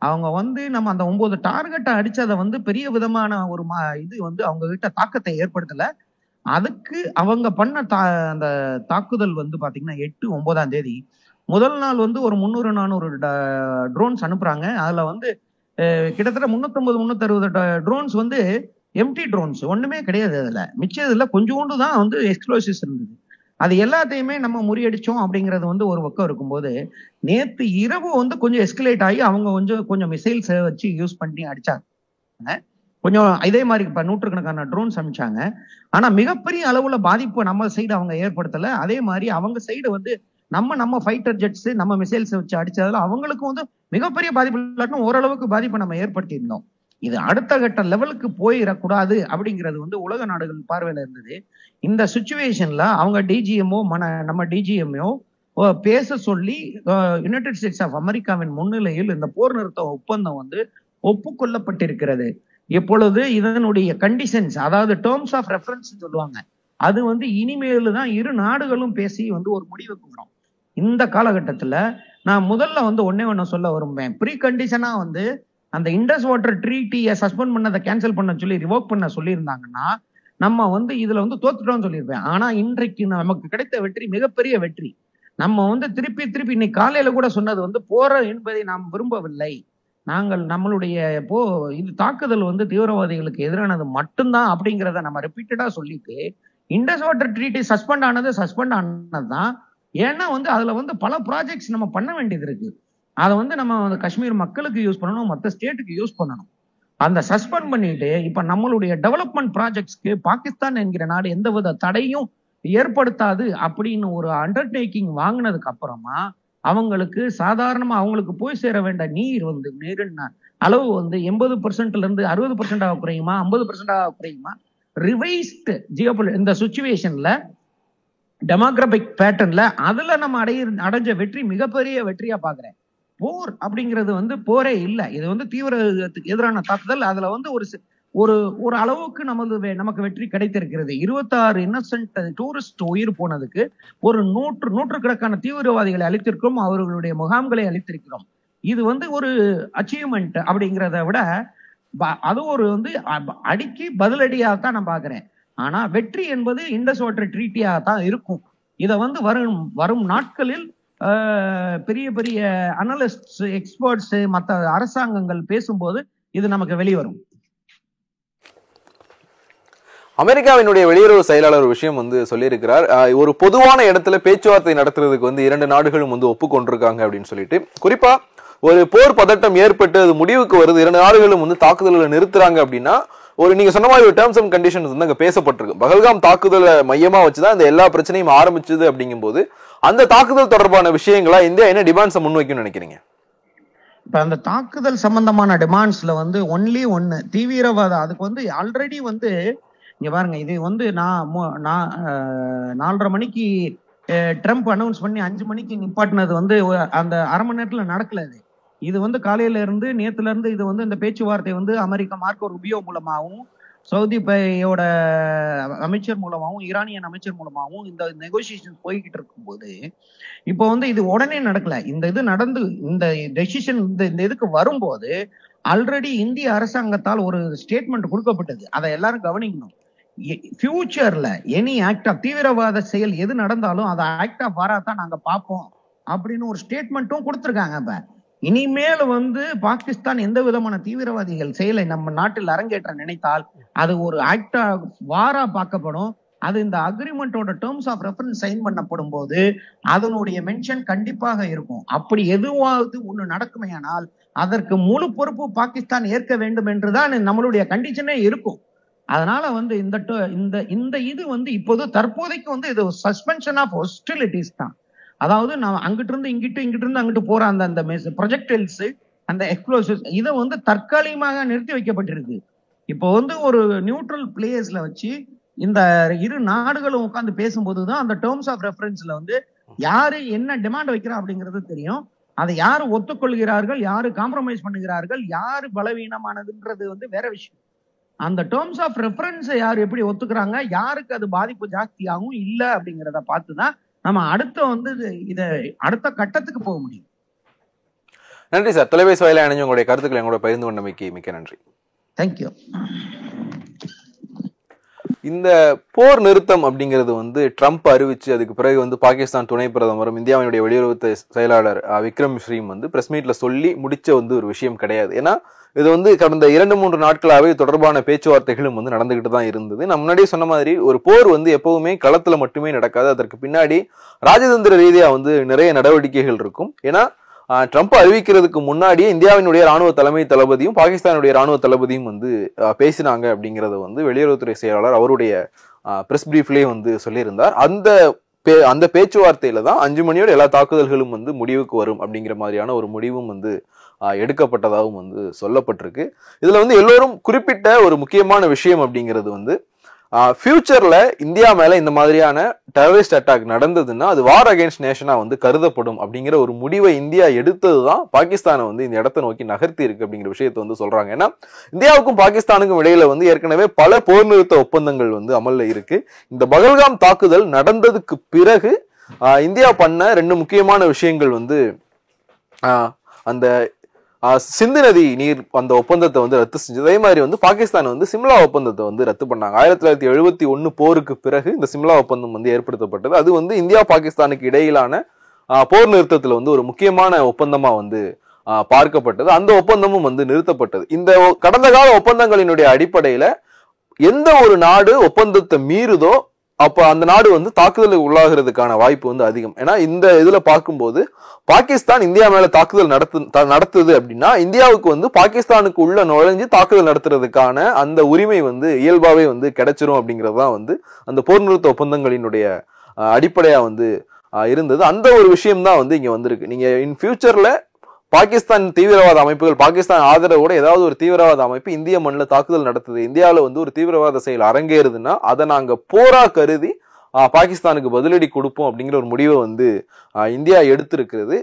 அவங்க நம்ம அந்த 9 டார்கெட்டை அடிச்சதை பெரிய விதமான ஒரு இது அவங்க கிட்ட தாக்கத்தை ஏற்படுத்தல. அதுக்கு அவங்க பண்ண அந்த தாக்குதல் பாத்தீங்கன்னா 8-9ஆம் தேதி முதல் நாள் ஒரு 300-400 ட்ரோன்ஸ் அனுப்புறாங்க. அதுல கிட்டத்தட்ட 350-360 ட்ரோன்ஸ் எம்டி ட்ரோன்ஸ், ஒண்ணுமே கிடையாது. அதுல மிச்சதுல கொஞ்சோண்டு தான் எக்ஸ்ப்ளோசிவ்ஸ் இருந்தது. அது எல்லாத்தையுமே நம்ம முறியடிச்சோம் அப்படிங்கிறது ஒரு பக்கம் இருக்கும்போது, நேத்து இரவு கொஞ்சம் எஸ்கலேட் ஆகி அவங்க கொஞ்சம் மிசைல்ஸ் வச்சு யூஸ் பண்ணி அடிச்சாங்க. கொஞ்சம் இதே மாதிரி இப்ப 100கணக்கான ட்ரோன்ஸ் அனுப்பிச்சாங்க. ஆனா மிகப்பெரிய அளவுல பாதிப்பு நம்ம சைடு அவங்க ஏற்படுத்தல. அதே மாதிரி அவங்க சைடு நம்ம ஃபைட்டர் ஜெட்ஸ், நம்ம மிசைல்ஸ் வச்சு அடிச்சதுல அவங்களுக்கும் மிகப்பெரிய பாதிப்பு இல்லாட்டும் ஓரளவுக்கு பாதிப்பை நம்ம ஏற்படுத்தி இருந்தோம். இது அடுத்த கட்ட லெவலுக்கு போயிடக்கூடாது அப்படிங்கிறது உலக நாடுகள் பார்வையில இருந்தது. இந்த சிச்சுவேஷன்ல அவங்க DGMO நம்ம DGMO பேச சொல்லி யுனைடெட் ஸ்டேட்ஸ் ஆஃப் அமெரிக்காவின் முன்னிலையில் இந்த போர் நிறுத்த ஒப்பந்தம் ஒப்புக்கொள்ளப்பட்டிருக்கிறது. எப்பொழுது இதனுடைய கண்டிஷன்ஸ், அதாவது டேர்ம்ஸ் ஆஃப் ரெஃபரன்ஸ் சொல்லுவாங்க, அது இனிமேல் தான் இரு நாடுகளும் பேசி ஒரு முடிவுக்கு வரும். இந்த காலகட்டத்துல நான் முதல்ல ஒன்னே சொல்ல விரும்புவேன். ப்ரீ கண்டிஷனா அந்த இண்டஸ் வாட்டர் ட்ரீட்டியை சஸ்பெண்ட் பண்ணதை கேன்சல் பண்ண சொல்லி ரிவோக் பண்ண சொல்லியிருந்தாங்கன்னா நம்ம இதுல தோத்துட்டோம்னு சொல்லியிருப்பேன். ஆனா இன்றைக்கு நமக்கு கிடைத்த வெற்றி மிகப்பெரிய வெற்றி. நம்ம திருப்பி இன்னைக்கு காலையில கூட சொன்னது போற என்பதை நாம் விரும்பவில்லை. நாங்கள் நம்மளுடைய இது தாக்குதல் தீவிரவாதிகளுக்கு எதிரானது மட்டும்தான் அப்படிங்கிறத நம்ம ரிப்பீட்டடா சொல்லிட்டு, இண்டஸ் வாட்டர் ட்ரீட்டி சஸ்பெண்ட் ஆனதுதான். ஏன்னா அதுல பல ப்ராஜெக்ட்ஸ் நம்ம பண்ண வேண்டியது இருக்கு. அதை நம்ம காஷ்மீர் மக்களுக்கு யூஸ் பண்ணணும், மற்ற ஸ்டேட்டுக்கு யூஸ் பண்ணணும். அந்த சஸ்பெண்ட் பண்ணிட்டு இப்ப நம்மளுடைய டெவலப்மெண்ட் ப்ராஜெக்ட்ஸ்க்கு பாகிஸ்தான் என்கிற நாடு எந்தவித தடையும் ஏற்படுத்தாது அப்படின்னு ஒரு அண்டர்டேக்கிங் வாங்கினதுக்கு அப்புறமா அவங்களுக்கு சாதாரணமா அவங்களுக்கு போய் சேர வேண்ட நீரின் அளவு 80%ல இருந்து 60% குறையுமா, 50% குறையுமா, ரிவைஸ்டு இந்த சிச்சுவேஷன்ல டெமோகிராபிக் பேட்டர்ன்ல அதுல நம்ம அடைஞ்ச வெற்றி மிகப்பெரிய வெற்றியா பாக்குறேன். போர் அப்படிங்கிறது போரே இல்லை. இது தீவிரத்துக்கு எதிரான தாக்குதல். அதுல ஒரு ஒரு அளவுக்கு நமக்கு வெற்றி கிடைத்திருக்கிறது. 26 இன்னசென்ட் டூரிஸ்ட் உயிர் போனதுக்கு ஒரு நூற்றுக்கணக்கான தீவிரவாதிகளை அழித்திருக்கிறோம், அவர்களுடைய முகாம்களை அழித்திருக்கிறோம். இது ஒரு அச்சீவ்மெண்ட் அப்படிங்கிறத விட அது ஒரு அடிக்கு பதிலடியாகத்தான் நான் பாக்குறேன். ஆனா வெற்றி என்பது இண்டஸ் வாட்டர் ட்ரீட்டியாகத்தான் இருக்கும். இதை வரும் நாட்களில் பெரிய பெரிய அனலிஸ்ட், எக்ஸ்பர்ட்ஸ், மற்ற அரசாங்கங்கள் பேசும்போது இது நமக்கு வெளிவரும். அமெரிக்காவினுடைய வெளியுறவு செயலாளர் ஒரு விஷயம் சொல்லியிருக்கிறார். ஒரு பொதுவான இடத்துல பேச்சுவார்த்தை நடத்துறதுக்கு 2 நாடுகளும் ஒப்புக்கொண்டிருக்காங்க அப்படின்னு சொல்லிட்டு, குறிப்பா ஒரு போர் பதட்டம் ஏற்பட்டு அது முடிவுக்கு வருது, 2 நாடுகளும் தாக்குதல்களை நிறுத்துறாங்க அப்படின்னா நீங்க சொன்ன மாதிரி ஒரு டேர்ம்ஸ் அண்ட் கண்டிஷன்ஸ் அங்க பேசப்பட்டிருக்கு. பகல்காம் தாக்குதலை மையமா வச்சுதான் இந்த எல்லா பிரச்சனையும் ஆரம்பிச்சது. அப்படிங்கும் போது அந்த தாக்குதல் தொடர்பான விஷயங்களா இந்தியா என்ன டிமாண்ட்ஸை முன்வைக்கும் நினைக்கிறீங்க? இப்ப அந்த தாக்குதல் சம்பந்தமான டிமாண்ட்ஸ்ல ஒன்லி ஒன்னு தீவிரவாதம். அதுக்கு ஆல்ரெடி இங்க பாருங்க, இது நான் 4:30 மணிக்கு ட்ரம்ப் அனௌன்ஸ் பண்ணி 5 மணிக்கு நிப்பாட்டினது அந்த அரை மணி நேரத்துல நடக்கல. இது காலையில இருந்து நேத்துல இருந்து இது இந்த பேச்சுவார்த்தை அமெரிக்கா மார்க்கோ ருபியோ மூலமாகவும், சவுதி பையோட அமைச்சர் மூலமாகவும், ஈரானியன் அமைச்சர் மூலமாகவும் இந்த நெகோசியேஷன் போய்கிட்டு இருக்கும்போது இப்போ இது உடனே நடக்கல. இந்த இது நடந்து இந்த டெசிஷன் இந்த இதுக்கு வரும்போது ஆல்ரெடி இந்திய அரசாங்கத்தால் ஒரு ஸ்டேட்மெண்ட் கொடுக்கப்பட்டது. அதை எல்லாரும் கவனிக்கணும். ஃபியூச்சர்ல எனி ஆக்ட் ஆஃப் தீவிரவாத செயல் எது நடந்தாலும் அதை ஆக்ட் ஆஃப் வாராதான் நாங்க பார்ப்போம் அப்படின்னு ஒரு ஸ்டேட்மெண்ட்டும் கொடுத்திருக்காங்க. இப்ப இனிமேல் பாகிஸ்தான் எந்த விதமான தீவிரவாதிகள் செயலை நம்ம நாட்டில் அரங்கேற்ற நினைத்தால் அது ஒரு ஆக்ட் ஆஃப் வாரா பார்க்கப்படும். அது இந்த அக்ரிமெண்டோட டேர்ம்ஸ் ஆஃப் ரெஃபரன்ஸ் சைன் பண்ணப்படும் போது அதனுடைய மென்ஷன் கண்டிப்பாக இருக்கும். அப்படி எதுவாவது ஒண்ணு நடக்குமேயானால் அதற்கு முழு பொறுப்பு பாகிஸ்தான் ஏற்க வேண்டும் என்றுதான் நம்மளுடைய கண்டிஷனே இருக்கும். அதனால இந்த இது இப்போது தற்போதைக்கு இது சஸ்பென்ஷன் ஆஃப் ஹாஸ்டிலிட்டிஸ் தான். அதாவது நான் அங்கிட்டு இருந்து அங்கிட்டு போற அந்த ப்ரொஜெக்டைல்ஸ், அந்த எக்ஸ்ப்ளோசிவ்ஸ் இதை தற்காலிகமாக நிறுத்தி வைக்கப்பட்டிருக்கு. இப்போ ஒரு நியூட்ரல் பிளேஸ்ல வச்சு இந்த 2 நாடுகளும் உட்கார்ந்து பேசும்போதுதான் அந்த டேர்ம்ஸ் ஆஃப் ரெஃபரன்ஸ்ல யாரு என்ன டிமாண்ட் வைக்கிறா அப்படிங்கிறது தெரியும். அதை யாரு ஒத்துக்கொள்கிறார்கள், யாரு காம்ப்ரமைஸ் பண்ணுகிறார்கள், யாரு பலவீனமானதுன்றது வேற விஷயம். அந்த டேர்ம்ஸ் ஆஃப் ரெஃபரன்ஸை யாரு எப்படி ஒத்துக்கிறாங்க, யாருக்கு அது பாதிப்பு ஜாஸ்தியாகவும் இல்ல அப்படிங்கிறத பார்த்துதான் நம்ம அடுத்த கட்டத்துக்கு போக முடியும். நன்றி சார். தொலைபேசி வாயிலா இணைஞ்சு உங்களுடைய கருத்துக்களை எங்களோட பகிர்ந்து கொண்டமைக்கு மிக்க நன்றி. தேங்க்யூ. இந்த போர் நிறுத்தம் அப்படிங்கிறது ட்ரம்ப் அறிவிச்சு அதுக்கு பிறகு பாகிஸ்தான் துணை பிரதமரும் இந்தியாவினுடைய வெளியுறவு செயலாளர் விக்ரம் மிஸ்ரியும் பிரஸ் மீட்ல சொல்லி முடிச்ச ஒரு விஷயம் கிடையாது. ஏன்னா இது கடந்த 2-3 நாட்களாவே தொடர்பான பேச்சுவார்த்தைகளும் நடந்துகிட்டு தான் இருந்தது. நான் முன்னாடியே சொன்ன மாதிரி ஒரு போர் எப்பவுமே களத்துல மட்டுமே நடக்காது. அதற்கு பின்னாடி ராஜதந்திர ரீதியா நிறைய நடவடிக்கைகள் இருக்கும். ஏன்னா ட்ரம்ப் அறிவிக்கிறதுக்கு முன்னாடியே இந்தியாவினுடைய ராணுவ தலைமை தளபதியும் பாகிஸ்தானுடைய ராணுவ தளபதியும் பேசினாங்க அப்படிங்கறத வெளியுறவுத்துறை செயலாளர் அவருடைய பிரஸ் பிரீஃப்லயே சொல்லியிருந்தார். அந்த பேச்சுவார்த்தையில தான் 5 மணியோட எல்லா தாக்குதல்களும் முடிவுக்கு வரும் அப்படிங்கிற மாதிரியான ஒரு முடிவும் எடுக்கப்பட்டதாகவும் சொல்லப்பட்டிருக்கு. இதுல எல்லோரும் குறிப்பிட்ட ஒரு முக்கியமான விஷயம் அப்படிங்கிறது ஃபியூச்சர்ல இந்தியா மேல இந்த மாதிரியான டெரரிஸ்ட் அட்டாக் நடந்ததுன்னா அது வார் அகைன்ஸ்ட் நேஷனா கருதப்படும் அப்படிங்கிற ஒரு முடிவை இந்தியா எடுத்ததுதான் பாகிஸ்தானை இந்த இடத்தை நோக்கி நகர்த்தி இருக்கு அப்படிங்கிற விஷயத்தை சொல்றாங்க. ஏன்னா இந்தியாவுக்கும் பாகிஸ்தானுக்கும் இடையில ஏற்கனவே பல போர் நிறுத்த ஒப்பந்தங்கள் அமல்ல இருக்கு. இந்த பகல்காம் தாக்குதல் நடந்ததுக்கு பிறகு இந்தியா பண்ண 2 முக்கியமான விஷயங்கள் அந்த சிந்து நதி நீர் அந்த ஒப்பந்தத்தை ரத்து செஞ்சது. அதே மாதிரி பாகிஸ்தான் சிம்லா ஒப்பந்தத்தை ரத்து பண்ணாங்க. 1971 போருக்கு பிறகு இந்த சிம்லா ஒப்பந்தம் ஏற்படுத்தப்பட்டது. அது இந்தியா பாகிஸ்தானுக்கு இடையிலான போர் நிறுத்தத்துல ஒரு முக்கியமான ஒப்பந்தமா பார்க்கப்பட்டது. அந்த ஒப்பந்தமும் நிறுத்தப்பட்டது. இந்த கடந்த கால ஒப்பந்தங்களினுடைய அடிப்படையில எந்த ஒரு நாடு ஒப்பந்தத்தை மீறுதோ அப்ப அந்த நாடு தாக்குதலுக்கு உள்ளாகிறதுக்கான வாய்ப்பு அதிகம். ஏன்னா இந்த இதுல பார்க்கும்போது பாகிஸ்தான் இந்தியா மேல தாக்குதல் நடத்துது அப்படின்னா இந்தியாவுக்கு பாகிஸ்தானுக்கு உள்ள நுழைஞ்சு தாக்குதல் நடத்துறதுக்கான அந்த உரிமை இயல்பாவே கிடைச்சிரும் அப்படிங்கறதுதான் அந்த போர் நிறுத்த ஒப்பந்தங்களினுடைய அடிப்படையா இருந்தது. அந்த ஒரு விஷயம் தான் இங்க வந்திருக்கு. நீங்க இன் ஃபியூச்சர்ல பாகிஸ்தான் தீவிரவாத அமைப்புகள், பாகிஸ்தான் ஆதரவோட ஏதாவது ஒரு தீவிரவாத அமைப்பு இந்திய மண்ணில் தாக்குதல் நடத்துது, இந்தியாவில் ஒரு தீவிரவாத செயல் அரங்கேறுதுன்னா அதை நாங்க போரா கருதி பாகிஸ்தானுக்கு பதிலடி கொடுப்போம் அப்படிங்கிற ஒரு முடிவை இந்தியா எடுத்திருக்கிறது.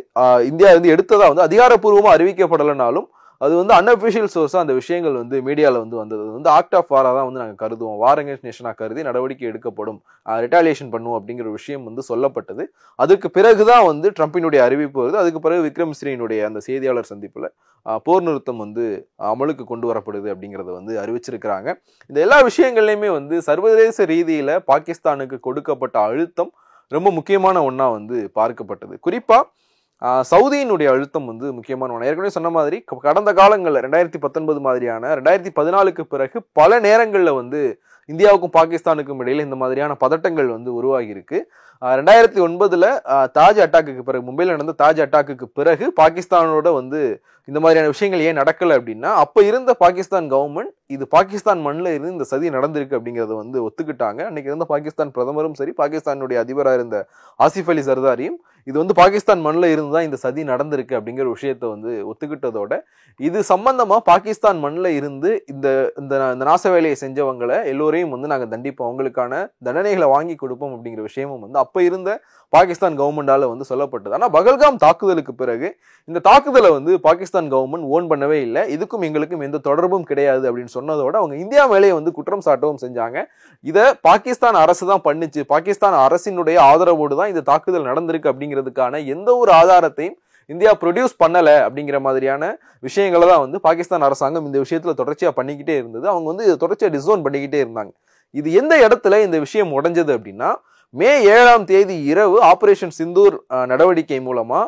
இந்தியா எடுத்ததா அதிகாரப்பூர்வமா அறிவிக்கப்படலைனாலும் அது வந்து அன்அஃபிஷியல் சோர்ஸா அந்த விஷயங்கள் வந்து மீடியாவில் வந்து வந்தது வந்து ஆக்ட் ஆஃப் வாரா தான் வந்து நாங்கள் கருதுவோம், வார் அகேன்ஸ்ட் நேஷனாக கருதி நடவடிக்கை எடுக்கப்படும், ரிட்டாலியேஷன் பண்ணுவோம் அப்படிங்கிற விஷயம் வந்து சொல்லப்பட்டது. அதுக்கு பிறகுதான் வந்து ட்ரம்பினுடைய அறிவிப்பு வருது. அதுக்கு பிறகு விக்ரம் மிஸ்ரியினுடைய அந்த செய்தியாளர் சந்திப்புல போர் நிறுத்தம் வந்து அமலுக்கு கொண்டு வரப்படுது அப்படிங்கிறத வந்து அறிவிச்சிருக்கிறாங்க. இந்த எல்லா விஷயங்கள்லையுமே வந்து சர்வதேச ரீதியில பாகிஸ்தானுக்கு கொடுக்கப்பட்ட அழுத்தம் ரொம்ப முக்கியமான ஒன்றா வந்து பார்க்கப்பட்டது. குறிப்பா சவுதியினுடைய அழுத்தம் வந்து முக்கியமான ஒன்று. ஏற்கனவே சொன்ன மாதிரி கடந்த காலங்களில் 2019 மாதிரியான 2014க்கு பிறகு பல நேரங்களில் வந்து இந்தியாவுக்கும் பாகிஸ்தானுக்கும் இடையில இந்த மாதிரியான பதட்டங்கள் வந்து உருவாகி இருக்கு. 2009 தாஜ் அட்டாக்குக்கு பிறகு, மும்பையில் நடந்த தாஜ் அட்டாக்குக்கு பிறகு பாகிஸ்தானோட வந்து இந்த மாதிரியான விஷயங்கள் ஏன் நடக்கல அப்படின்னா, அப்ப இருந்த பாகிஸ்தான் கவர்மெண்ட் இது பாகிஸ்தான் மண்ணில் இருந்து இந்த சதி நடந்திருக்கு அப்படிங்கிறத வந்து ஒத்துக்கிட்டாங்க. அன்னைக்கு இருந்த பாகிஸ்தான் பிரதமரும் சரி, பாகிஸ்தானுடைய அதிபராக இருந்த ஆசிஃப் அலி சர்தாரியும் இது வந்து பாகிஸ்தான் மண்ணில் இருந்து தான் இந்த சதி நடந்திருக்கு அப்படிங்கிற விஷயத்த வந்து ஒத்துக்கிட்டதோட, இது சம்பந்தமா பாகிஸ்தான் மண்ணில் இருந்து இந்த இந்த நாச வேலையை செஞ்சவங்களை எல்லோரையும் வந்து நாங்கள் தண்டிப்போம், அவங்களுக்கான தண்டனைகளை வாங்கி கொடுப்போம் அப்படிங்கிற விஷயமும் வந்து அப்ப இருந்த பாகிஸ்தான் கவர்மெண்டால வந்து சொல்லப்பட்டது. ஆனா பகல்காம் தாக்குதலுக்கு பிறகு இந்த தாக்குதலை வந்து பாகிஸ்தான் கவர்மெண்ட் ஓன் பண்ணவே இல்லை, இதுக்கும் எங்களுக்கும் எந்த தொடர்பும் கிடையாது அப்படின்னு சொன்னதோட அவங்க இந்தியா மேலேயே வந்து குற்றம் சாட்டவும் செஞ்சாங்க. இதை பாகிஸ்தான் அரசு தான் பண்ணிச்சு, பாகிஸ்தான் அரசினுடைய ஆதரவோடு தான் இந்த தாக்குதல் நடந்திருக்கு அப்படிங்கிறதுக்கான எந்த ஒரு ஆதாரத்தையும் இந்தியா ப்ரொடியூஸ் பண்ணல அப்படிங்கிற மாதிரியான விஷயங்களை தான் வந்து பாகிஸ்தான் அரசாங்கம் இந்த விஷயத்துல தொடர்ச்சியா பண்ணிக்கிட்டே இருந்தது. அவங்க வந்து இதை தொடர்ச்சியா டிசோன் பண்ணிக்கிட்டே இருந்தாங்க. இது எந்த இடத்துல இந்த விஷயம் உடைஞ்சது அப்படின்னா, மே 7ஆம் தேதி இரவு ஆபரேஷன் சிந்தூர் நடவடிக்கை மூலமா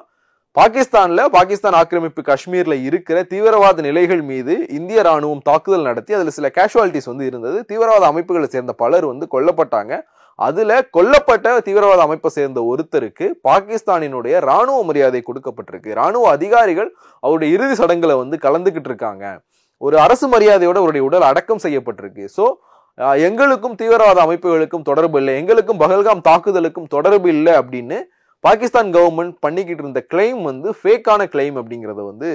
பாகிஸ்தான் ஆக்கிரமிப்பு காஷ்மீர்ல இருக்கிற தீவிரவாத நிலைகள் மீது இந்திய ராணுவம் தாக்குதல் நடத்தி அதுல சில கேஷுவாலிட்டிஸ் வந்து இருந்தது. தீவிரவாத அமைப்புகளை சேர்ந்த பலர் வந்து கொல்லப்பட்டாங்க. அதுல கொல்லப்பட்ட தீவிரவாத அமைப்பை சேர்ந்த ஒருத்தருக்கு பாகிஸ்தானினுடைய ராணுவ மரியாதை கொடுக்கப்பட்டிருக்கு. ராணுவ அதிகாரிகள் அவருடைய இறுதி சடங்குல வந்து கலந்துகிட்டு இருக்காங்க. ஒரு அரசு மரியாதையோட அவருடைய உடல் அடக்கம் செய்யப்பட்டிருக்கு. சோ எங்களுக்கும் தீவிரவாத அமைப்புகளுக்கும் தொடர்பு இல்லை, எங்களுக்கும் பகல்காம் தாக்குதலுக்கும் தொடர்பு இல்லை அப்படின்னு பாகிஸ்தான் கவர்மெண்ட் பண்ணிக்கிட்டு இருந்த கிளைம் வந்து ஃபேக்கான கிளைம் அப்படிங்கிறத வந்து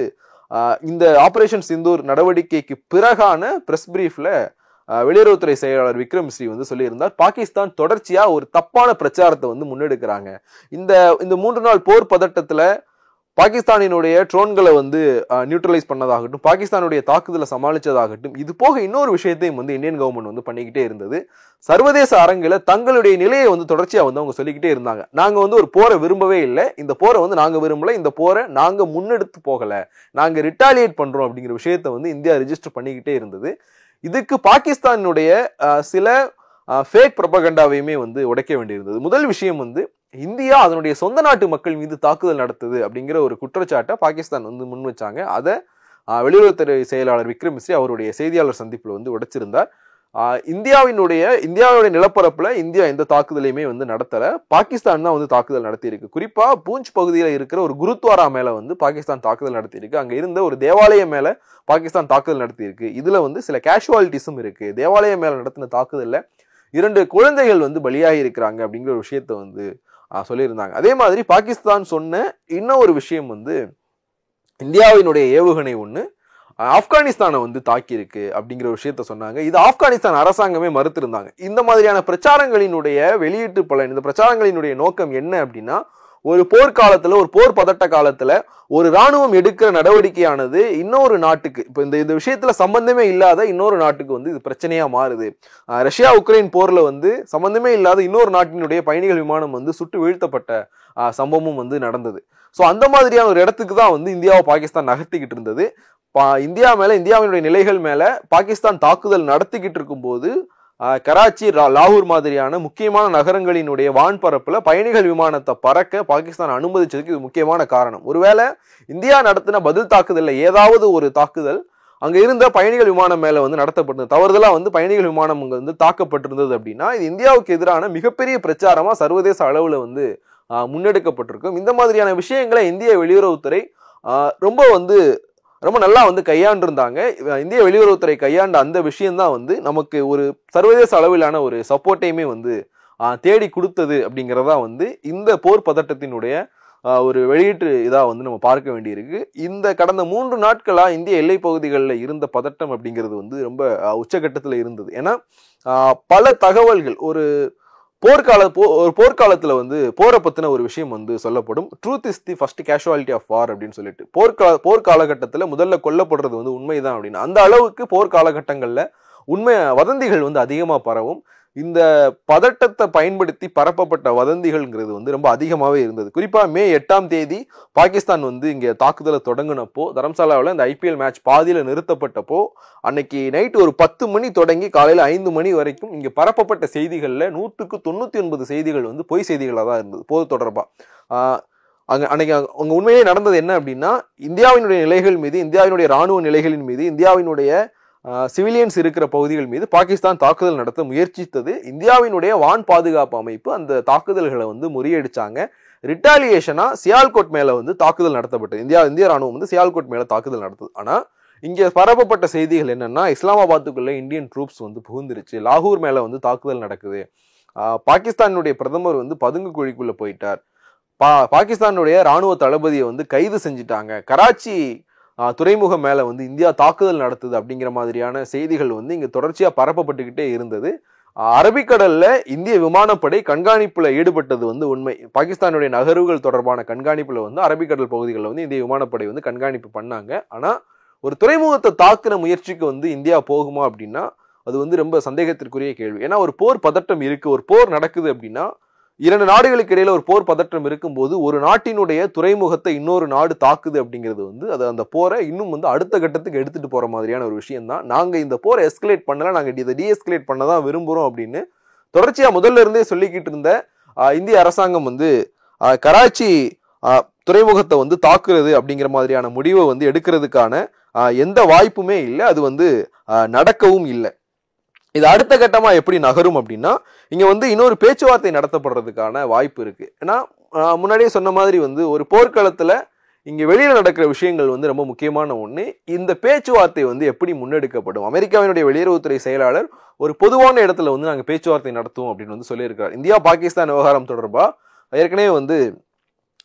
இந்த ஆபரேஷன் சிந்தூர் நடவடிக்கைக்கு பிறகான பிரஸ் பிரீஃப்ல வெளியுறவுத்துறை செயலாளர் விக்ரம் மிஸ்ரி வந்து சொல்லியிருந்தார், பாகிஸ்தான் தொடர்ச்சியா ஒரு தப்பான பிரச்சாரத்தை வந்து முன்னெடுக்கிறாங்க. இந்த 3 நாள் போர் பதட்டத்துல பாகிஸ்தானினுடைய ட்ரோன்களை வந்து நியூட்ரலைஸ் பண்ணதாகட்டும், பாகிஸ்தானுடைய தாக்குதலை சமாளிச்சதாகட்டும், இது போக இன்னொரு விஷயத்தையும் வந்து இந்தியன் கவர்மெண்ட் வந்து பண்ணிக்கிட்டே இருந்தது. சர்வதேச அரங்கில தங்களுடைய நிலையை வந்து தொடர்ச்சியா வந்து அவங்க சொல்லிக்கிட்டே இருந்தாங்க. நாங்க வந்து ஒரு போரை விரும்பவே இல்லை, இந்த போரை வந்து நாங்க விரும்பல, இந்த போரை நாங்க முன்னெடுத்து போகல, நாங்க ரிட்டாலியேட் பண்றோம் அப்படிங்கிற விஷயத்த வந்து இந்தியா ரெஜிஸ்டர் பண்ணிக்கிட்டே இருந்தது. இதுக்கு பாகிஸ்தானுடைய சில ஃபேக் ப்ரொபகண்டாவையுமே வந்து உடைக்க வேண்டியிருந்தது. முதல் விஷயம் வந்து இந்தியா அதனுடைய சொந்த நாட்டு மக்கள் மீது தாக்குதல் நடத்துது அப்படிங்கிற ஒரு குற்றச்சாட்டை பாகிஸ்தான் வந்து முன் வச்சாங்க. அதை வெளியுறவுத்துறை செயலாளர் விக்ரம் மிஸ்ரி அவருடைய செய்தியாளர் சந்திப்புல வந்து உடைச்சிருந்தார். இந்தியாவுடைய நிலப்பரப்புல இந்தியா எந்த தாக்குதலையுமே வந்து நடத்தல, பாகிஸ்தான் தான் வந்து தாக்குதல் நடத்தியிருக்கு. குறிப்பா பூஞ்ச் பகுதியில இருக்கிற ஒரு குருத்வாரா மேல வந்து பாகிஸ்தான் தாக்குதல் நடத்தியிருக்கு. அங்க இருந்த ஒரு தேவாலயம் மேல பாகிஸ்தான் தாக்குதல் நடத்தியிருக்கு. இதுல வந்து சில கேஷுவாலிட்டிஸும் இருக்கு. தேவாலயம் மேல நடத்தின தாக்குதல்ல 2 குழந்தைகள் வந்து பலியாகி இருக்கிறாங்க அப்படிங்கிற ஒரு விஷயத்த வந்து சொல்லியிருந்தாங்க. அதே மாதிரி பாகிஸ்தான் சொன்ன இன்னொரு விஷயம் வந்து, இந்தியாவினுடைய ஏவுகணை ஒண்ணு ஆப்கானிஸ்தானை வந்து தாக்கி இருக்கு அப்படிங்கிற விஷயத்த சொன்னாங்க. இது ஆப்கானிஸ்தான் அரசாங்கமே மறுத்திருந்தாங்க. இந்த மாதிரியான பிரச்சாரங்களினுடைய வெளியீட்டு பலன், இந்த பிரச்சாரங்களினுடைய நோக்கம் என்ன அப்படின்னா, ஒரு போர்க்காலத்துல, ஒரு போர் பதட்ட காலத்துல ஒரு ராணுவம் எடுக்கிற நடவடிக்கையானது இன்னொரு நாட்டுக்கு, இப்ப இந்த விஷயத்துல சம்பந்தமே இல்லாத இன்னொரு நாட்டுக்கு வந்து இது பிரச்சனையா மாறுது. ரஷ்யா உக்ரைன் போர்ல வந்து சம்பந்தமே இல்லாத இன்னொரு நாட்டினுடைய பயணிகள் விமானம் வந்து சுட்டு வீழ்த்தப்பட்ட சம்பவமும் வந்து நடந்தது. சோ அந்த மாதிரியான ஒரு இடத்துக்கு தான் வந்து இந்தியாவை பாகிஸ்தான் நகர்த்திக்கிட்டு இருந்தது. இந்தியா மேல, இந்தியாவினுடைய நிலைகள் மேல பாகிஸ்தான் தாக்குதல் நடத்திக்கிட்டு இருக்கும் போது கராச்சி, லாகூர் மாதிரியான முக்கியமான நகரங்களினுடைய வான்பரப்புல பயணிகள் விமானத்தை பறக்க பாகிஸ்தான் அனுமதிச்சதுக்கு இது முக்கியமான காரணம். ஒருவேளை இந்தியா நடத்தின பதில் தாக்குதல்ல ஏதாவது ஒரு தாக்குதல் அங்க இருந்த பயணிகள் விமானம் மேல வந்து நடத்தப்பட்டது, தவறுதலா வந்து பயணிகள் விமானம் அங்க வந்து தாக்கப்பட்டிருந்தது அப்படின்னா, இது இந்தியாவுக்கு எதிரான மிகப்பெரிய பிரச்சாரமா சர்வதேச அளவுல வந்து முன்னெடுக்கப்பட்டிருக்கும். இந்த மாதிரியான விஷயங்களை இந்திய வெளியுறவுத்துறை ரொம்ப நல்லா வந்து கையாண்டிருந்தாங்க. இந்திய வெளியுறவுத்துறை கையாண்ட அந்த விஷயம்தான் வந்து நமக்கு ஒரு சர்வதேச அளவிலான ஒரு சப்போர்ட்டையுமே வந்து தேடி கொடுத்தது அப்படிங்கிறதா வந்து இந்த போர் பதட்டத்தினுடைய ஒரு வெளியீட்டு இதா வந்து நம்ம பார்க்க வேண்டியிருக்கு. இந்த கடந்த 3 நாட்களா இந்திய எல்லை பகுதிகளில் இருந்த பதட்டம் அப்படிங்கிறது வந்து ரொம்ப உச்சகட்டத்தில் இருந்தது. ஏன்னா பல தகவல்கள், ஒரு ஒரு போர்க்காலத்துல வந்து போரை பத்தின ஒரு விஷயம் வந்து சொல்லப்படும். Truth is the first casualty of war அப்படின்னு சொல்லிட்டு, போர்க்காலகட்டத்துல முதல்ல கொல்லப்படுறது வந்து உண்மைதான் அப்படின்னு. அந்த அளவுக்கு போர்க்காலகட்டங்கள்ல வதந்திகள் வந்து அதிகமா பரவும். இந்த பதட்டத்தை பயன்படுத்தி பரப்பப்பட்ட வதந்திகள்ங்கிறது வந்து ரொம்ப அதிகமாவே இருந்தது. குறிப்பா மே 8ஆம் தேதி பாகிஸ்தான் வந்து இங்க தாக்குதலை தொடங்கினப்போ, தரம்சாலாவில் இந்த IPL மேட்ச் பாதியில நிறுத்தப்பட்டப்போ, அன்னைக்கு நைட்டு ஒரு 10 மணி தொடங்கி காலையில 5 மணி வரைக்கும் இங்க பரப்பப்பட்ட செய்திகள்ல 199 செய்திகள் வந்து பொய் செய்திகளா தான் இருந்தது போர் தொடர்பா. அன்னைக்கு அங்க உண்மையிலே நடந்தது என்ன அப்படின்னா, இந்தியாவினுடைய நிலைகள் மீது, இந்தியாவினுடைய ராணுவ நிலைகளின் மீது, இந்தியாவினுடைய சிவிலியன்ஸ் இருக்கிற பகுதிகள் மீது பாகிஸ்தான் தாக்குதல் நடத்த முயற்சித்தது. இந்தியாவினுடைய வான் பாதுகாப்பு அமைப்பு அந்த தாக்குதல்களை வந்து முறியடிச்சாங்க. ரிட்டாலியேஷனா சியால்கோட் மேல வந்து தாக்குதல் நடத்தப்பட்டது. இந்திய ராணுவம் வந்து சியால்கோட் மேல தாக்குதல் நடத்தது. ஆனா இங்க பரப்பப்பட்ட செய்திகள் என்னன்னா, இஸ்லாமாபாத்துக்குள்ள இந்தியன் ட்ரூப்ஸ் வந்து புகுந்துருச்சு, லாகூர் மேல வந்து தாக்குதல் நடக்குது, பாகிஸ்தானுடைய பிரதமர் வந்து பதுங்கு குழிக்குள்ள போயிட்டார், பாகிஸ்தானுடைய ராணுவ தளபதியை வந்து கைது செஞ்சுட்டாங்க, கராச்சி துறைமுகம் மேல வந்து இந்தியா தாக்குதல் நடத்துது அப்படிங்கிற மாதிரியான செய்திகள் வந்து இங்க தொடர்ச்சியா பரப்பப்பட்டுக்கிட்டே இருந்தது. அரபிக்கடல்ல இந்திய விமானப்படை கண்காணிப்புல ஈடுபட்டது வந்து உண்மை. பாகிஸ்தானுடைய நகர்வுகள் தொடர்பான கண்காணிப்புல வந்து அரபிக்கடல் பகுதிகளில் வந்து இந்திய விமானப்படை வந்து கண்காணிப்பு பண்ணாங்க. ஆனா ஒரு துறைமுகத்தை தாக்குன முயற்சிக்கு வந்து இந்தியா போகுமா அப்படின்னா அது வந்து ரொம்ப சந்தேகத்திற்குரிய கேள்வி. ஏன்னா ஒரு போர் பதட்டம் இருக்கு, ஒரு போர் நடக்குது அப்படின்னா, இரண்டு நாடுகளுக்கு இடையில ஒரு போர் பதற்றம் இருக்கும்போது ஒரு நாட்டினுடைய துறைமுகத்தை இன்னொரு நாடு தாக்குது அப்படிங்கிறது வந்து அது அந்த போரை இன்னும் வந்து அடுத்த கட்டத்துக்கு எடுத்துட்டு போற மாதிரியான ஒரு விஷயம் தான். நாங்க இந்த போரை எஸ்கலேட் பண்ணல, நாங்க இதை டீஎஸ்கலேட் பண்ணதான் விரும்புறோம் அப்படின்னு தொடர்ச்சியா முதல்ல இருந்தே சொல்லிக்கிட்டு இருந்த இந்திய அரசாங்கம் வந்து கராச்சி துறைமுகத்தை வந்து தாக்குறது அப்படிங்கிற மாதிரியான முடிவை வந்து எடுக்கிறதுக்கான எந்த வாய்ப்புமே இல்லை, அது வந்து நடக்கவும் இல்லை. இது அடுத்த கட்டமா எப்படி நகரும் அப்படின்னா, இங்க வந்து இன்னொரு பேச்சுவார்த்தை நடத்தப்படுறதுக்கான வாய்ப்பு இருக்கு. ஏன்னா முன்னாடியே சொன்ன மாதிரி வந்து ஒரு போர்க்களத்துல இங்க வெளியில நடக்கிற விஷயங்கள் வந்து ரொம்ப முக்கியமான ஒண்ணு. இந்த பேச்சுவார்த்தை வந்து எப்படி முன்னெடுக்கப்படும்? அமெரிக்காவினுடைய வெளியுறவுத்துறை செயலாளர் ஒரு பொதுவான இடத்துல வந்து நாங்க பேச்சுவார்த்தை நடத்துவோம் அப்படின்னு வந்து சொல்லியிருக்காரு. இந்தியா பாகிஸ்தான் விவகாரம் தொடர்பா ஏற்கனவே வந்து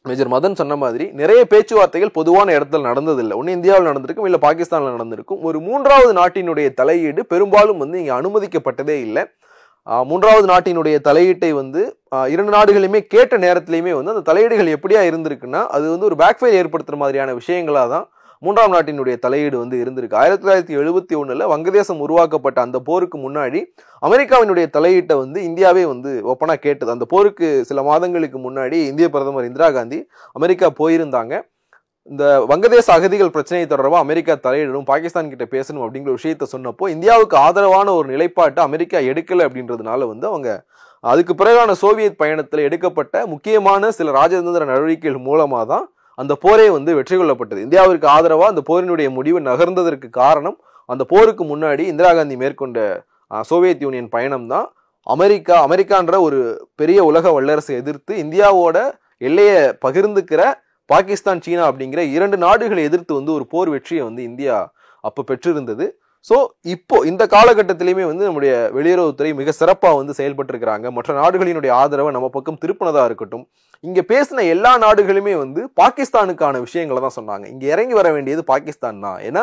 மேஜர் மதன் சொன்ன மாதிரி நிறைய பேச்சுவார்த்தைகள் பொதுவான இடத்துல நடந்ததில்லை. ஒன்னு இந்தியாவில் நடந்திருக்கும், இல்ல பாகிஸ்தான்ல நடந்திருக்கும். ஒரு மூன்றாவது நாட்டினுடைய தலையீடு பெரும்பாலும் வந்து இங்க அனுமதிக்கப்பட்டதே இல்லை. மூன்றாவது நாட்டினுடைய தலையீட்டை வந்து இரண்டு நாடுகளுமே கேட்ட நேரத்திலையுமே வந்து அந்த தலையீடுகள் எப்படியா இருந்திருக்குன்னா அது வந்து ஒரு பேக்ஃபயர் ஏற்படுத்துற மாதிரியான விஷயங்களா தான் மூன்றாம் நாட்டினுடைய தலையீடு வந்து இருந்திருக்கு. 1971 வங்கதேசம் உருவாக்கப்பட்ட அந்த போருக்கு முன்னாடி அமெரிக்காவினுடைய தலையீட்டை வந்து இந்தியாவே வந்து ஓப்பனா கேட்டது. அந்த போருக்கு சில மாதங்களுக்கு முன்னாடி இந்திய பிரதமர் இந்திரா காந்தி அமெரிக்கா போயிருந்தாங்க. இந்த வங்கதேச அகதிகள் பிரச்சனை தொடர்பாக அமெரிக்கா தலையிடணும், பாகிஸ்தான் கிட்ட பேசணும் அப்படிங்கிற விஷயத்த சொன்னப்போ இந்தியாவுக்கு ஆதரவான ஒரு நிலைப்பாட்டை அமெரிக்கா எடுக்கல அப்படின்றதுனால வந்து அவங்க அதுக்கு பிறகான சோவியத் பயணத்தில் எடுக்கப்பட்ட முக்கியமான சில ராஜதந்திர நடவடிக்கைகள் மூலமா தான் அந்த போரே வந்து வெற்றி கொள்ளப்பட்டது. இந்தியாவிற்கு ஆதரவா அந்த போரினுடைய முடிவு நகர்ந்ததற்கு காரணம் அந்த போருக்கு முன்னாடி இந்திரா காந்தி மேற்கொண்ட சோவியத் யூனியன் பயணம் தான். அமெரிக்கான்ற ஒரு பெரிய உலக வல்லரசை எதிர்த்து இந்தியாவோட எல்லையை பகிர்ந்துக்கிற பாகிஸ்தான், சீனா அப்படிங்கிற இரண்டு நாடுகளை எதிர்த்து வந்து ஒரு போர் வெற்றியை வந்து இந்தியா அப்ப பெற்றிருந்தது. ஸோ இப்போ இந்த காலகட்டத்திலையுமே வந்து நம்முடைய வெளியுறவுத்துறை மிக சிறப்பாக வந்து செயல்பட்டு இருக்கிறாங்க. மற்ற நாடுகளினுடைய ஆதரவை நம்ம பக்கம் திருப்பினதா இருக்கட்டும். இங்க பேசின எல்லா நாடுகளுமே வந்து பாகிஸ்தானுக்கான விஷயங்களை தான் சொன்னாங்க. இங்க இறங்கி வர வேண்டியது பாகிஸ்தான் தான். ஏன்னா